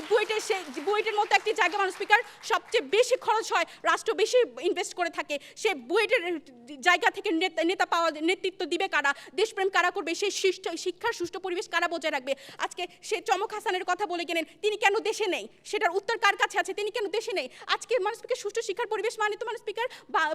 বুয়েটের মতো একটি জায়গা মাননীয় স্পিকার, সবচেয়ে বেশি খরচ হয়, রাষ্ট্র বেশি ইনভেস্ট করে থাকে, সে বুয়েটের জায়গা থেকে নেতৃত্ব দিবে কারা, দেশপ্রেম কারা করবে, সেই শিক্ষার সুষ্ঠু পরিবেশ কারা বজায় রাখবে? আজকে সে চমক হাসানের কথা বলে গেলেন, তিনি কেন দেশে নেই, সেটার উত্তর কার কাছে আছে? তিনি কেন দেশে নেই? আজকে মাননীয় স্পিকার সুষ্ঠু শিক্ষার পরিবেশ মানে তো মাননীয় স্পিকার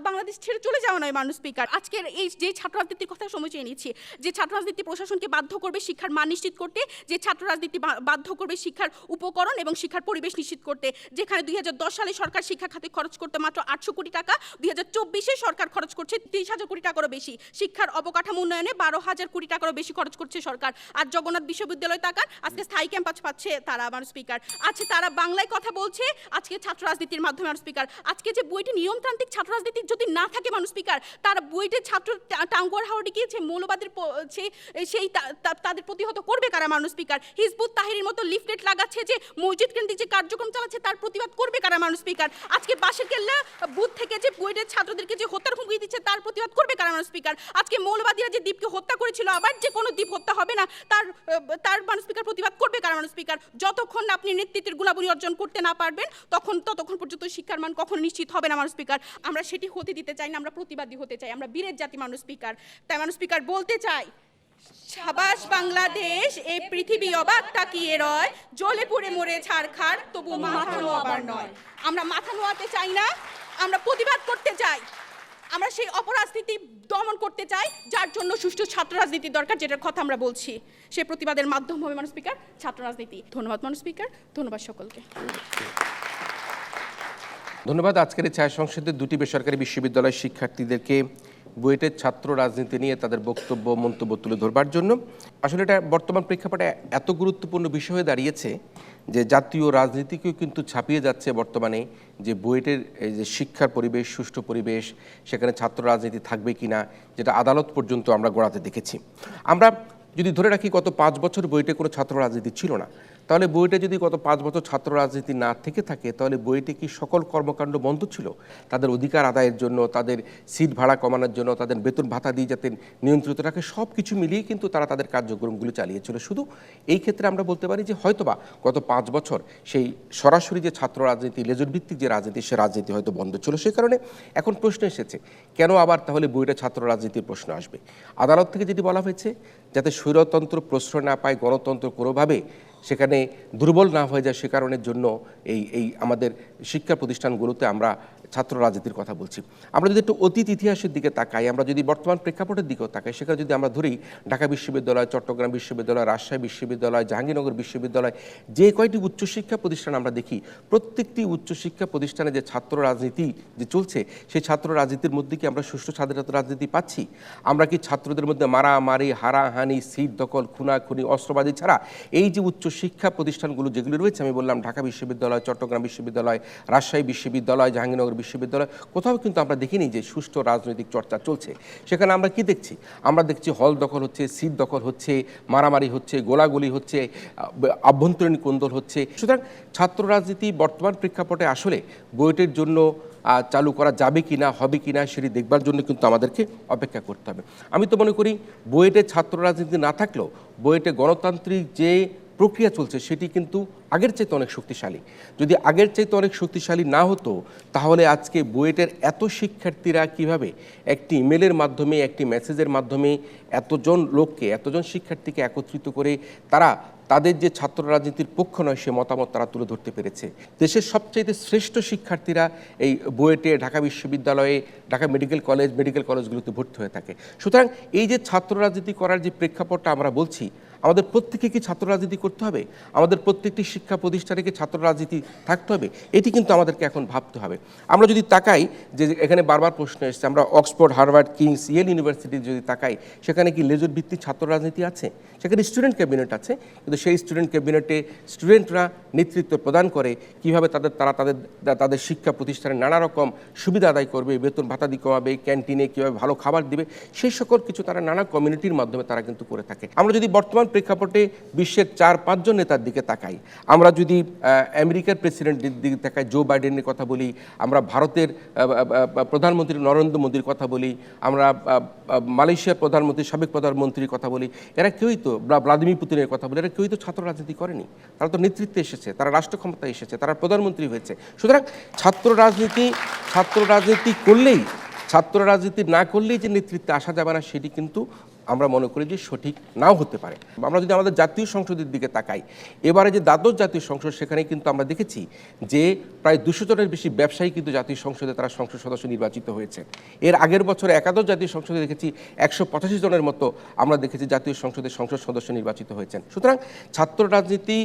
বাংলাদেশ ছেড়ে চলে যাওয়া নয়। মাননীয় স্পিকার, আজকের এই যে ছাত্র রাজনীতির কথা সময় চেয়ে নিচ্ছি, যে ছাত্র রাজনীতি প্রশাসনকে বাধ্য করবে শিক্ষার মান নিশ্চিত করতে, যে ছাত্র রাজনীতি বাধ্য করবে শিক্ষার উপকরণ এবং শিক্ষার পরিবেশ নিশ্চিত করতে, যেখানে 2010 সালে সরকার শিক্ষা খাতে খরচ করতে মাত্র 800 কোটি টাকা, 2024-এ সরকার খরচ করছে 30,000 কোটি টাকারও বেশি। শিক্ষার অবকাঠামো উন্নয়নে 12,000 কোটি টাকারও বেশি খরচ করছে সরকার। আর জগন্নাথ বিশ্ববিদ্যালয় তাকান, আজকে স্থায়ী ক্যাম্পাস পাচ্ছে তারা। মাননীয় স্পিকার, আজকে তারা বাংলায় কথা বলছে আজকে ছাত্র রাজনীতির মাধ্যমে। মাননীয় স্পিকার, আজকে যে বুয়েটে নিয়মতান্ত্রিক ছাত্র রাজনীতি যদি না থাকে মাননীয় স্পিকার, তারা বুয়েটের ছাত্র টাঙ্গুয়ার হাওড়ে গিয়েছে মৌলবাদের সে সেই তাদের প্রতিহত করবে কারা মাননীয় স্পিকার? হিজবুত তাহরির মতো লিফলেট লাগাচ্ছে যে মসজিদ কেন্দ্রিক যে কার্যক্রম চালাচ্ছে তার প্রতিবাদ করবে কারা মাননীয় স্পিকার? আজকে বাঁশের কেল্লা বুথ থেকে যে বুয়েটের ছাত্রদেরকে যে হত্যার হুমকি দিচ্ছে তার প্রতিবাদ করবে কারা মাননীয় স্পিকার? আজকে মৌলবাদীরা যে দ্বীপকে হত্যা করেছিল আবার যে কোনো দ্বীপ হত্যা হবে না তার মাননীয় স্পিকার প্রতিবাদ করবে কারা মাননীয় স্পিকার? যতক্ষণ আপনি নেতৃত্বের গুণাবলী অর্জন করতে না পারবেন ততক্ষণ পর্যন্ত শিক্ষার মান কখনো নিশ্চিত হবে না মাননীয় স্পিকার। আমরা সেটি হতে দিতে চাই না, আমরা প্রতিবাদী হতে চাই, আমরা বীরের জাতি মাননীয় স্পিকার। তাই মাননীয় স্পিকার বলতে চাই, সাবাস বাংলাদেশ, এই পৃথিবী অবাক তাকিয়ে রয়, জ্বলে পুড়ে মরে ছারখার, তবু মাথা নোয়াবার নয়। আমরা মাথা নোয়াতে চাই না, আমরা প্রতিবাদ করতে চাই, আমরা সেই অপরাজনীতি দমন করতে চাই যার জন্য সুষ্ঠু ছাত্র রাজনীতি দরকার, যেটার কথা আমরা বলছি। সেই প্রতিবাদের মাধ্যম হবে মাননীয় স্পিকার ছাত্র রাজনীতি। ধন্যবাদ মাননীয় স্পিকার, ধন্যবাদ সকলকে। ধন্যবাদ। আজকের এই ছায়া সংসদে দুটি বেসরকারি বিশ্ববিদ্যালয়ের শিক্ষার্থীদেরকে বুয়েটের ছাত্র রাজনীতি নিয়ে তাদের বক্তব্য মন্তব্য তুলে ধরবার জন্য। আসলে এটা বর্তমান প্রেক্ষাপটে এত গুরুত্বপূর্ণ বিষয় হয়ে দাঁড়িয়েছে যে জাতীয় রাজনীতিকেও কিন্তু ছাপিয়ে যাচ্ছে বর্তমানে, যে বুয়েটের এই যে শিক্ষার পরিবেশ, সুষ্ঠু পরিবেশ, সেখানে ছাত্র রাজনীতি থাকবে কিনা, যেটা আদালত পর্যন্ত আমরা গড়াতে দেখেছি। আমরা যদি ধরে রাখি গত 5 বছর বুয়েটে কোনো ছাত্র রাজনীতি ছিল না, তাহলে বুয়েটে যদি গত 5 বছর ছাত্র রাজনীতি না থেকে থাকে তাহলে বুয়েটে কি সকল কর্মকাণ্ড বন্ধ ছিল? তাদের অধিকার আদায়ের জন্য, তাদের সিট ভাড়া কমানোর জন্য, তাদের বেতন ভাতা দিয়ে যাতে নিয়ন্ত্রিত রাখে, সব কিছু মিলিয়ে কিন্তু তারা তাদের কার্যক্রমগুলো চালিয়েছিল। শুধু এই ক্ষেত্রে আমরা বলতে পারি যে হয়তোবা গত 5 বছর সেই সরাসরি যে ছাত্র রাজনীতি, লেজুর ভিত্তিক যে রাজনীতি, সে রাজনীতি হয়তো বন্ধ ছিল। সেই কারণে এখন প্রশ্ন এসেছে, কেন আবার তাহলে বুয়েটে ছাত্র রাজনীতির প্রশ্ন আসবে? আদালত থেকে যেটি বলা হয়েছে, যাতে স্বৈরতন্ত্র প্রশ্রয় না পায়, গণতন্ত্র কোনোভাবে সেখানে দুর্বল না হয়ে যায়, সে কারণের জন্য এই আমাদের শিক্ষা প্রতিষ্ঠানগুলোতে আমরা ছাত্র রাজনীতির কথা বলছি। আমরা যদি একটু অতীত ইতিহাসের দিকে তাকাই, আমরা যদি বর্তমান প্রেক্ষাপটের দিকেও তাকাই, সেখানে যদি আমরা ধরি ঢাকা বিশ্ববিদ্যালয়, চট্টগ্রাম বিশ্ববিদ্যালয়, রাজশাহী বিশ্ববিদ্যালয়, জাহাঙ্গীরনগর বিশ্ববিদ্যালয়, যে কয়টি উচ্চশিক্ষা প্রতিষ্ঠান আমরা দেখি, প্রত্যেকটি উচ্চশিক্ষা প্রতিষ্ঠানে যে ছাত্র রাজনীতি যে চলছে, সেই ছাত্র রাজনীতির মধ্যে কি আমরা সুষ্ঠু স্বাধীনতা রাজনীতি পাচ্ছি? আমরা কি ছাত্রদের মধ্যে মারামারি, হারাহানি, সিট দখল, খুনাখুনি, অস্ত্রবাদী ছাড়া এই যে উচ্চশিক্ষা প্রতিষ্ঠানগুলো যেগুলো রয়েছে, আমি বললাম ঢাকা বিশ্ববিদ্যালয়, চট্টগ্রাম বিশ্ববিদ্যালয়, রাজশাহী বিশ্ববিদ্যালয়, জাহাঙ্গীরনগর বিশ্ববিদ্যালয়, কোথাও কিন্তু আমরা দেখিনি যে সুষ্ঠু রাজনৈতিক চর্চা চলছে। সেখানে আমরা কি দেখছি? আমরা দেখছি হল দখল হচ্ছে, সিট দখল হচ্ছে, মারামারি হচ্ছে, গোলাগুলি হচ্ছে, আভ্যন্তরীণ কোন্দল হচ্ছে। সুতরাং ছাত্র রাজনীতি বর্তমান প্রেক্ষাপটে আসলে বুয়েটের জন্য চালু করা যাবে কিনা, হবে কিনা, সেটি দেখবার জন্য কিন্তু আমাদেরকে অপেক্ষা করতে হবে। আমি তো মনে করি বুয়েটে ছাত্র রাজনীতি না থাকলেও বুয়েটে গণতান্ত্রিক যে প্রক্রিয়া চলছে সেটি কিন্তু আগের চাইতে অনেক শক্তিশালী। যদি আগের চাইতে অনেক শক্তিশালী না হতো তাহলে আজকে বুয়েটের এত শিক্ষার্থীরা কিভাবে একটি ইমেলের মাধ্যমে, একটি মেসেজের মাধ্যমে এতজন লোককে, এতজন শিক্ষার্থীকে একত্রিত করে তারা তাদের যে ছাত্র রাজনীতির পক্ষ নয় সে মতামত তারা তুলে ধরতে পেরেছে। দেশের সবচাইতে শ্রেষ্ঠ শিক্ষার্থীরা এই বুয়েটে, ঢাকা বিশ্ববিদ্যালয়ে, ঢাকা মেডিকেল কলেজগুলোতে ভর্তি হয়ে থাকে। সুতরাং এই যে ছাত্র রাজনীতি করার যে প্রেক্ষাপটটা আমরা বলছি, আমাদের প্রত্যেকে কি ছাত্র রাজনীতি করতে হবে? আমাদের প্রত্যেকটি শিক্ষা প্রতিষ্ঠানে কি ছাত্র রাজনীতি থাকতে হবে? এটি কিন্তু আমাদেরকে এখন ভাবতে হবে। আমরা যদি তাকাই, যে এখানে বারবার প্রশ্ন এসেছে, আমরা Oxford, Harvard, King's, Yale University যদি তাকাই, সেখানে কি লেজুর ভিত্তিক ছাত্র রাজনীতি আছে? সেখানে স্টুডেন্ট ক্যাবিনেট আছে, কিন্তু সেই স্টুডেন্ট ক্যাবিনেটে স্টুডেন্টরা নেতৃত্ব প্রদান করে কিভাবে তারা তাদের শিক্ষা প্রতিষ্ঠানে নানা রকম সুবিধা আদায় করবে, বেতন ভাতা দিয়ে কমাবে, ক্যান্টিনে কীভাবে ভালো খাবার দিবে, সেই সকল কিছু তারা নানা কমিউনিটির মাধ্যমে তারা কিন্তু করে থাকে। আমরা যদি বর্তমান প্রেক্ষাপটে বিশ্বের 4-5 জন নেতার দিকে তাকাই, আমরা যদি আমেরিকার প্রেসিডেন্টের দিকে তাকাই, জো বাইডেনের কথা বলি, আমরা ভারতের প্রধানমন্ত্রী নরেন্দ্র মোদীর কথা বলি, আমরা মালয়েশিয়ার প্রধানমন্ত্রী, সাবেক প্রধানমন্ত্রীর কথা বলি, এরা কেউই তো, ভ্লাদিমির পুতিনের কথা বলি, এরা কেউই তো ছাত্র রাজনীতি করেনি। তারা তো নেতৃত্বে এসেছে, তারা রাষ্ট্র ক্ষমতায় এসেছে, তারা প্রধানমন্ত্রী হয়েছে। সুতরাং ছাত্র রাজনীতি করলেই, ছাত্র রাজনীতি না করলেই যে নেতৃত্বে আসা যাবে না, সেটি কিন্তু আমরা মনে করি যে সঠিক নাও হতে পারে। আমরা যদি আমাদের জাতীয় সংসদের দিকে তাকাই, এবারে যে দ্বাদশ জাতীয় সংসদ, সেখানে কিন্তু আমরা দেখেছি যে প্রায় 200 জনের বেশি ব্যবসায়ী কিন্তু জাতীয় সংসদে তারা সংসদ সদস্য নির্বাচিত হয়েছে। এর আগের বছরে একাদশ জাতীয় সংসদে দেখেছি 185 জনের মতো আমরা দেখেছি জাতীয় সংসদে সংসদ সদস্য নির্বাচিত হয়েছেন। সুতরাং ছাত্র রাজনীতি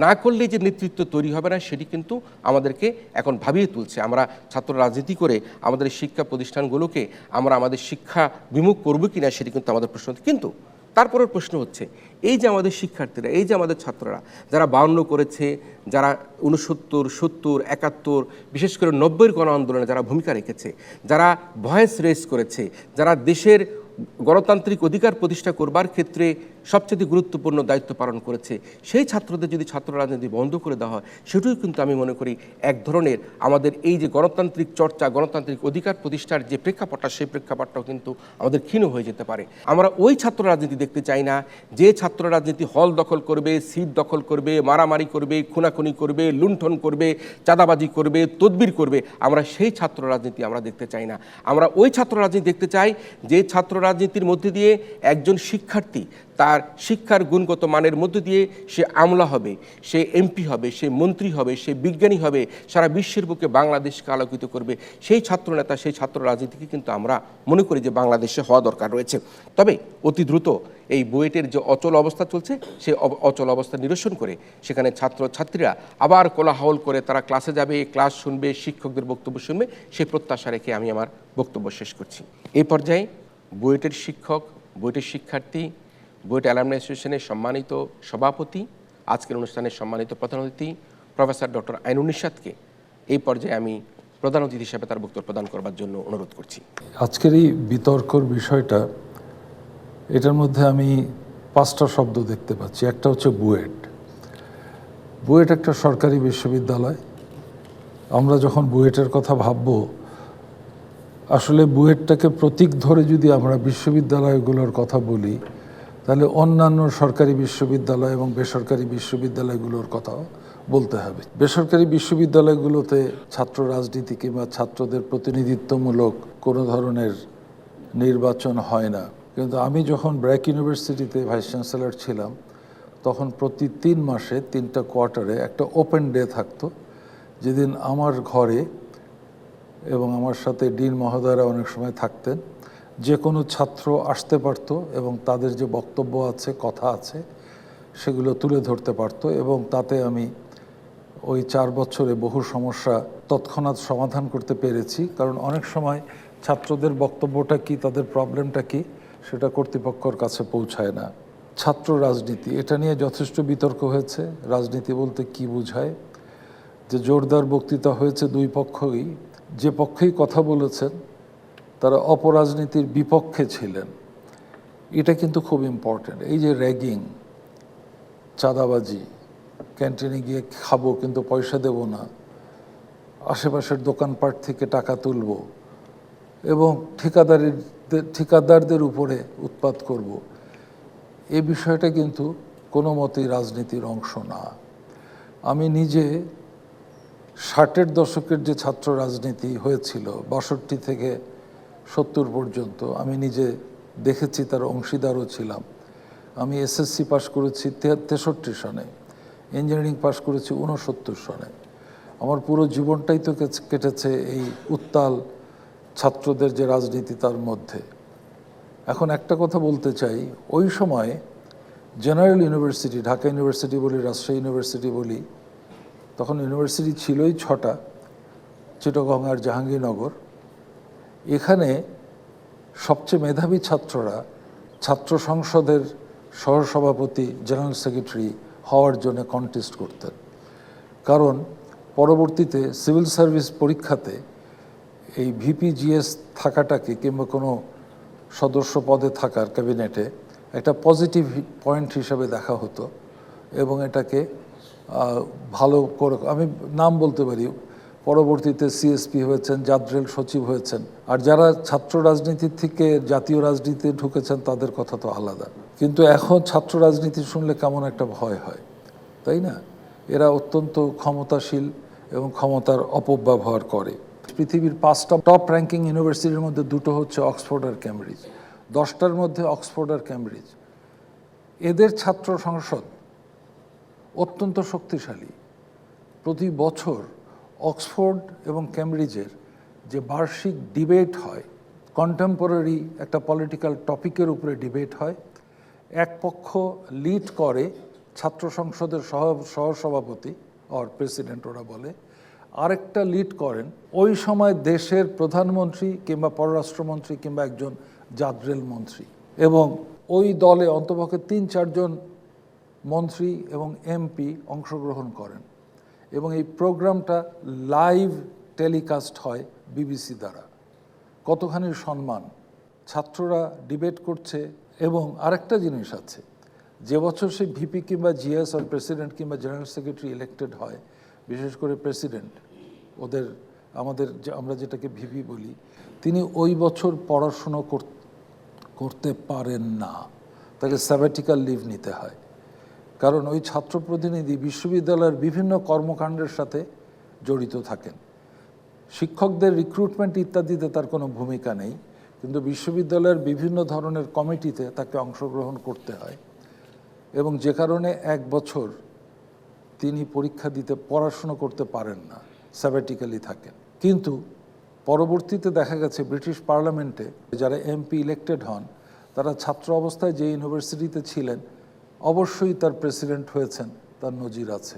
না করলে যে নেতৃত্ব তৈরি হবে না, সেটি কিন্তু আমাদেরকে এখন ভাবিয়ে তুলছে। আমরা ছাত্র রাজনীতি করে আমাদের শিক্ষা প্রতিষ্ঠানগুলোকে আমরা আমাদের শিক্ষা বিমুখ করবো কিনা, সেটি কিন্তু আমাদের প্রশ্ন। কিন্তু তারপরের প্রশ্ন হচ্ছে, এই যে আমাদের শিক্ষার্থীরা, এই যে আমাদের ছাত্ররা যারা 52 করেছে, যারা 69, 70, 71, বিশেষ করে 90-এর গণ আন্দোলনে যারা ভূমিকা রেখেছে, যারা ভয়েস রেজ করেছে, যারা দেশের গণতান্ত্রিক অধিকার প্রতিষ্ঠা করবার ক্ষেত্রে সবচেয়ে গুরুত্বপূর্ণ দায়িত্ব পালন করেছে, সেই ছাত্রদের যদি ছাত্র রাজনীতি বন্ধ করে দেওয়া হয়, সেটাই কিন্তু আমি মনে করি এক ধরনের আমাদের এই যে গণতান্ত্রিক চর্চা, গণতান্ত্রিক অধিকার প্রতিষ্ঠার যে প্রেক্ষাপটটা, সেই প্রেক্ষাপটটাও কিন্তু আমাদের ক্ষীণ হয়ে যেতে পারে। আমরা ওই ছাত্র রাজনীতি দেখতে চাই না যে ছাত্র রাজনীতি হল দখল করবে, সিট দখল করবে, মারামারি করবে, খুনাখুনি করবে, লুণ্ঠন করবে, চাঁদাবাজি করবে, তদবির করবে। আমরা সেই ছাত্র রাজনীতি আমরা দেখতে চাই না। আমরা ওই ছাত্র রাজনীতি দেখতে চাই যে ছাত্র রাজনীতির মধ্যে দিয়ে একজন শিক্ষার্থী তার শিক্ষার গুণগত মানের মধ্যে দিয়ে সে আমলা হবে, সে এমপি হবে, সে মন্ত্রী হবে, সে বিজ্ঞানী হবে, সারা বিশ্বের বুকে বাংলাদেশকে আলোকিত করবে। সেই ছাত্র নেতা, সেই ছাত্র রাজনীতিকে কিন্তু আমরা মনে করি যে বাংলাদেশে হওয়া দরকার রয়েছে। তবে অতি দ্রুত এই বুয়েটের যে অচল অবস্থা চলছে, সেই অচল অবস্থা নিরসন করে সেখানে ছাত্রছাত্রীরা আবার কোলাহল করে তারা ক্লাসে যাবে, ক্লাস শুনবে, শিক্ষকদের বক্তব্য শুনবে, সেই প্রত্যাশা রেখে আমি আমার বক্তব্য শেষ করছি। এই পর্যায়ে বুয়েটের শিক্ষক, বুয়েটের শিক্ষার্থী, বুয়েট অ্যালামনাই অ্যাসোসিয়েশনের সম্মানিত সভাপতি, আজকের অনুষ্ঠানের সম্মানিত প্রধান অতিথি প্রফেসর ডক্টর আইনুন নিশাতকে এই পর্যায়ে আমি প্রধান অতিথি হিসেবে তার বক্তব্য প্রদান করবার জন্য অনুরোধ করছি। আজকের এই বিতর্কর বিষয়টা, এটার মধ্যে আমি 5টা শব্দ দেখতে পাচ্ছি। একটা হচ্ছে বুয়েট। বুয়েট একটা সরকারি বিশ্ববিদ্যালয়। আমরা যখন বুয়েটের কথা ভাববো, আসলে বুয়েটটাকে প্রতীক ধরে যদি আমরা বিশ্ববিদ্যালয়গুলোর কথা বলি, তাহলে অন্যান্য সরকারি বিশ্ববিদ্যালয় এবং বেসরকারি বিশ্ববিদ্যালয়গুলোর কথাও বলতে হবে। বেসরকারি বিশ্ববিদ্যালয়গুলোতে ছাত্র রাজনীতি কিংবা ছাত্রদের প্রতিনিধিত্বমূলক কোনো ধরনের নির্বাচন হয় না। কিন্তু আমি যখন ব্র্যাক ইউনিভার্সিটিতে ভাইস চ্যান্সেলর ছিলাম, তখন প্রতি 3 মাসে 3টা কোয়ার্টারে একটা ওপেন ডে থাকতো, যেদিন আমার ঘরে এবং আমার সাথে ডিন মহোদয়রা অনেক সময় থাকতেন। যে কোনো ছাত্র আসতে পারতো এবং তাদের যে বক্তব্য আছে, কথা আছে, সেগুলো তুলে ধরতে পারতো, এবং তাতে আমি ওই 4 বছরে বহু সমস্যা তৎক্ষণাৎ সমাধান করতে পেরেছি। কারণ অনেক সময় ছাত্রদের বক্তব্যটা কি, তাদের প্রবলেমটা কি, সেটা কর্তৃপক্ষের কাছে পৌঁছায় না। ছাত্র রাজনীতি, এটা নিয়ে যথেষ্ট বিতর্ক হয়েছে। রাজনীতি বলতে কি বোঝায়, যে জোরদার বক্তৃতা হয়েছে দুই পক্ষই। যে পক্ষেই কথা বলেছেন তারা অপরাজনীতির বিপক্ষে ছিলেন। এটা কিন্তু খুব ইম্পর্ট্যান্ট। এই যে র্যাগিং, চাঁদাবাজি, ক্যান্টিনে গিয়ে খাবো কিন্তু পয়সা দেব না, আশেপাশের দোকানপাট থেকে টাকা তুলব এবং ঠিকাদারদের উপরে উৎপাত করব, এই বিষয়টা কিন্তু কোনো মতেই রাজনীতির অংশ না। আমি নিজে 60-এর দশকের যে ছাত্র রাজনীতি হয়েছিল 62 থেকে 70 পর্যন্ত, আমি নিজে দেখেছি, তার অংশীদারও ছিলাম। আমি এসএসসি পাশ করেছি 63 সনে, ইঞ্জিনিয়ারিং পাশ করেছি 69 সনে। আমার পুরো জীবনটাই তো কেটেছে এই উত্তাল ছাত্রদের যে রাজনীতি, তার মধ্যে। এখন একটা কথা বলতে চাই, ওই সময় জেনারেল ইউনিভার্সিটি, ঢাকা ইউনিভার্সিটি বলি, রাজশাহী ইউনিভার্সিটি বলি, তখন ইউনিভার্সিটি ছিলই 6টা, চিটাগং আর জাহাঙ্গীরনগর। এখানে সবচেয়ে মেধাবী ছাত্ররা ছাত্র সংসদের সহসভাপতি, জেনারেল সেক্রেটারি হওয়ার জন্য কন্টেস্ট করতেন। কারণ পরবর্তীতে সিভিল সার্ভিস পরীক্ষাতে এই ভিপিজিএস থাকাটাকে কিংবা কোনো সদস্য পদে থাকার ক্যাবিনেটে একটা পজিটিভ পয়েন্ট হিসাবে দেখা হতো, এবং এটাকে ভালো করে, আমি নাম বলতে পারি, পরবর্তীতে সিএসপি হয়েছেন, জাদ্রেল সচিব হয়েছেন। আর যারা ছাত্র রাজনীতির থেকে জাতীয় রাজনীতিতে ঢুকেছেন তাদের কথা তো আলাদা। কিন্তু এখন ছাত্র রাজনীতি শুনলে কেমন একটা ভয় হয়, তাই না? এরা অত্যন্ত ক্ষমতাশীল এবং ক্ষমতার অপব্যবহার করে। পৃথিবীর 5টা টপ র্যাঙ্কিং ইউনিভার্সিটির মধ্যে 2টো হচ্ছে অক্সফোর্ড আর ক্যামব্রিজ, 10টার মধ্যে অক্সফোর্ড আর ক্যামব্রিজ। এদের ছাত্র সংসদ অত্যন্ত শক্তিশালী। প্রতি বছর অক্সফোর্ড এবং ক্যামব্রিজের যে বার্ষিক ডিবেট হয়, কন্টেম্পোরারি একটা পলিটিক্যাল টপিকের উপরে ডিবেট হয়, এক পক্ষ লিড করে ছাত্র সংসদের সহসভাপতি অর প্রেসিডেন্ট ওরা বলে, আরেকটা লিড করেন ওই সময় দেশের প্রধানমন্ত্রী কিংবা পররাষ্ট্রমন্ত্রী কিংবা একজন জাদ্রেল মন্ত্রী, এবং ওই দলে অন্তপক্ষে 3-4 জন মন্ত্রী এবং এমপি অংশগ্রহণ করেন, এবং এই প্রোগ্রামটা লাইভ টেলিকাস্ট হয় বিবিসি দ্বারা। কতখানি সম্মান, ছাত্ররা ডিবেট করছে। এবং আরেকটা জিনিস আছে, যে বছর সে ভিপি কিংবা জিএস আর প্রেসিডেন্ট কিংবা জেনারেল সেক্রেটারি ইলেক্টেড হয়, বিশেষ করে প্রেসিডেন্ট, আমরা যেটাকে ভিপি বলি, তিনি ওই বছর পড়াশুনো করতে পারেন না, তাকে স্যাবাটিক্যাল লিভ নিতে হয়। কারণ ওই ছাত্র প্রতিনিধি বিশ্ববিদ্যালয়ের বিভিন্ন কর্মকাণ্ডের সাথে জড়িত থাকেন। শিক্ষকদের রিক্রুটমেন্ট ইত্যাদিতে তার কোনো ভূমিকা নেই, কিন্তু বিশ্ববিদ্যালয়ের বিভিন্ন ধরনের কমিটিতে তাকে অংশগ্রহণ করতে হয়, এবং যে কারণে এক বছর তিনি পরীক্ষা দিতে পড়াশুনো করতে পারেন না, স্যাবাটিক্যালি থাকেন। কিন্তু পরবর্তীতে দেখা গেছে ব্রিটিশ পার্লামেন্টে যারা এমপি ইলেক্টেড হন, তারা ছাত্র অবস্থায় যে ইউনিভার্সিটিতে ছিলেন অবশ্যই তার প্রেসিডেন্ট হয়েছেন, তার নজির আছে।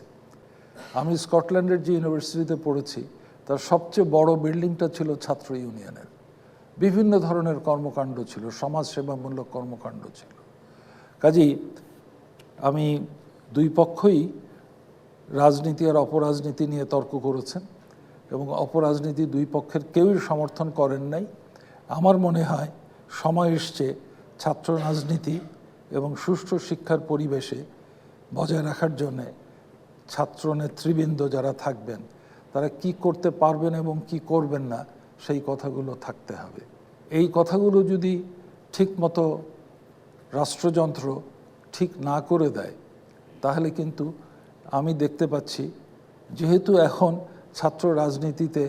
আমি স্কটল্যান্ডের যে ইউনিভার্সিটিতে পড়েছি, তার সবচেয়ে বড় বিল্ডিংটা ছিল ছাত্র ইউনিয়নের, বিভিন্ন ধরনের কর্মকাণ্ড ছিল, সমাজসেবামূলক কর্মকাণ্ড ছিল। কাজেই আমি দুই পক্ষই রাজনীতি আর অপরাজনীতি নিয়ে তর্ক করেছেন, এবং অপরাজনীতি দুই পক্ষের কেউই সমর্থন করেন নাই। আমার মনে হয় সময় এসছে ছাত্র রাজনীতি এবং সুষ্ঠু শিক্ষার পরিবেশে বজায় রাখার জন্যে ছাত্র নেতৃবৃন্দ যারা থাকবেন, তারা কি করতে পারবেন এবং কি করবেন না, সেই কথাগুলো থাকতে হবে। এই কথাগুলো যদি ঠিকমতো রাষ্ট্রযন্ত্র ঠিক না করে দেয়, তাহলে কিন্তু আমি দেখতে পাচ্ছি, যেহেতু এখন ছাত্র রাজনীতিতে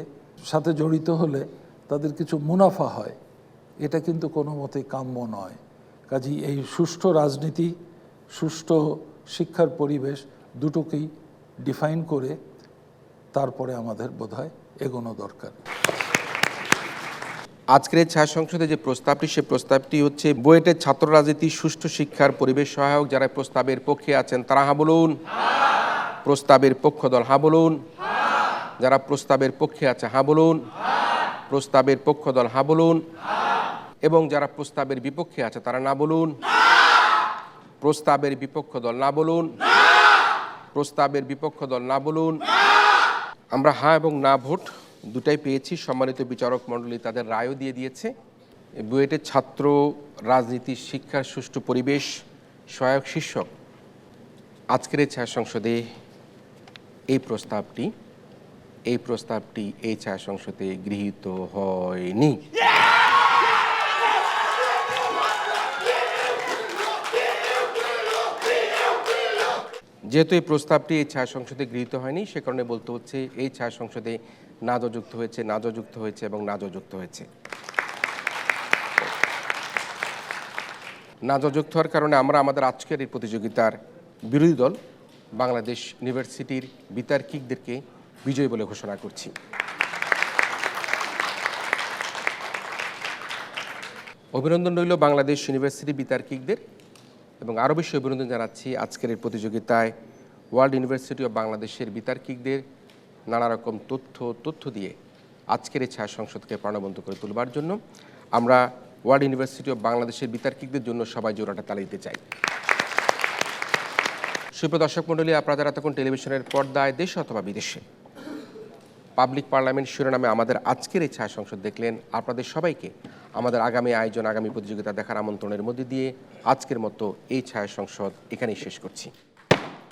সাথে জড়িত হলে তাদের কিছু মুনাফা হয়, এটা কিন্তু কোনো মতেই কাম্য নয়। কাজেই এই সুষ্ঠু রাজনীতি, সুষ্ঠু শিক্ষার পরিবেশ দুটোকেই ডিফাইন করে তারপরে আমাদের বোধহয় এগোনো দরকার। আজকের এই ছায়া সংসদে যে প্রস্তাবটি, সে প্রস্তাবটি হচ্ছে বুয়েটের ছাত্র রাজনীতি সুষ্ঠু শিক্ষার পরিবেশ সহায়ক। যারা প্রস্তাবের পক্ষে আছেন তারা হা বলুন। প্রস্তাবের পক্ষ দল হা বলুন। যারা প্রস্তাবের পক্ষে আছে হা বলুন। প্রস্তাবের পক্ষ দল হা বলুন। এবং যারা প্রস্তাবের বিপক্ষে আছে তারা না বলুন। প্রস্তাবের বিপক্ষ দল না বলুন। প্রস্তাবের বিপক্ষ দল না বলুন। আমরা হা এবং না ভোট দুটাই পেয়েছি। সম্মানিত বিচারক মণ্ডলী তাদের রায়ও দিয়ে দিয়েছে। বুয়েটের ছাত্র রাজনীতি শিক্ষার সুষ্ঠু পরিবেশ সহায়ক শীর্ষক আজকের এই ছায়া সংসদে এই প্রস্তাবটি এই ছায়া সংসদে গৃহীত হয়নি। যেহেতু এই প্রস্তাবটি এই ছায়া সংসদে গৃহীত হয়নি, সে কারণে বলতে হচ্ছে এই ছায়া সংসদে নাজো যুক্ত হয়েছে, নাজো যুক্ত হয়েছে এবং নাজো যুক্ত হয়েছে। নাজো যুক্ত হওয়ার কারণে আমরা আমাদের আজকের এই প্রতিযোগিতার বিরোধী দল বাংলাদেশ ইউনিভার্সিটির বিতার্কিকদেরকে বিজয়ী বলে ঘোষণা করছি। অভিনন্দন রইল বাংলাদেশ ইউনিভার্সিটি বিতার্কিকদের, এবং আরও বেশি অভিনন্দন জানাচ্ছি আজকের এই প্রতিযোগিতায় ওয়ার্ল্ড ইউনিভার্সিটি অব বাংলাদেশের বিতার্কিকদের নানা রকম তথ্য দিয়ে আজকের এই ছায়া সংসদকে প্রাণবন্ত করে তুলবার জন্য। আমরা ওয়ার্ল্ড ইউনিভার্সিটি অব বাংলাদেশের বিতার্কিকদের জন্য সবাই জোড়াটা তালি দিতে চাই। সুপ্রিয় দর্শক মণ্ডলী, আপনারা যারা তখন টেলিভিশনের পর্দায় দেশে অথবা বিদেশে পাবলিক পার্লামেন্ট শিরোনামে আমাদের আজকের এই ছায়া সংসদ দেখলেন, আপনাদের সবাইকে আমাদের আগামী আয়োজন, আগামী প্রতিযোগিতা দেখার আমন্ত্রণের মধ্যে দিয়ে আজকের মতো এই ছায়া সংসদ এখানেই শেষ করছি।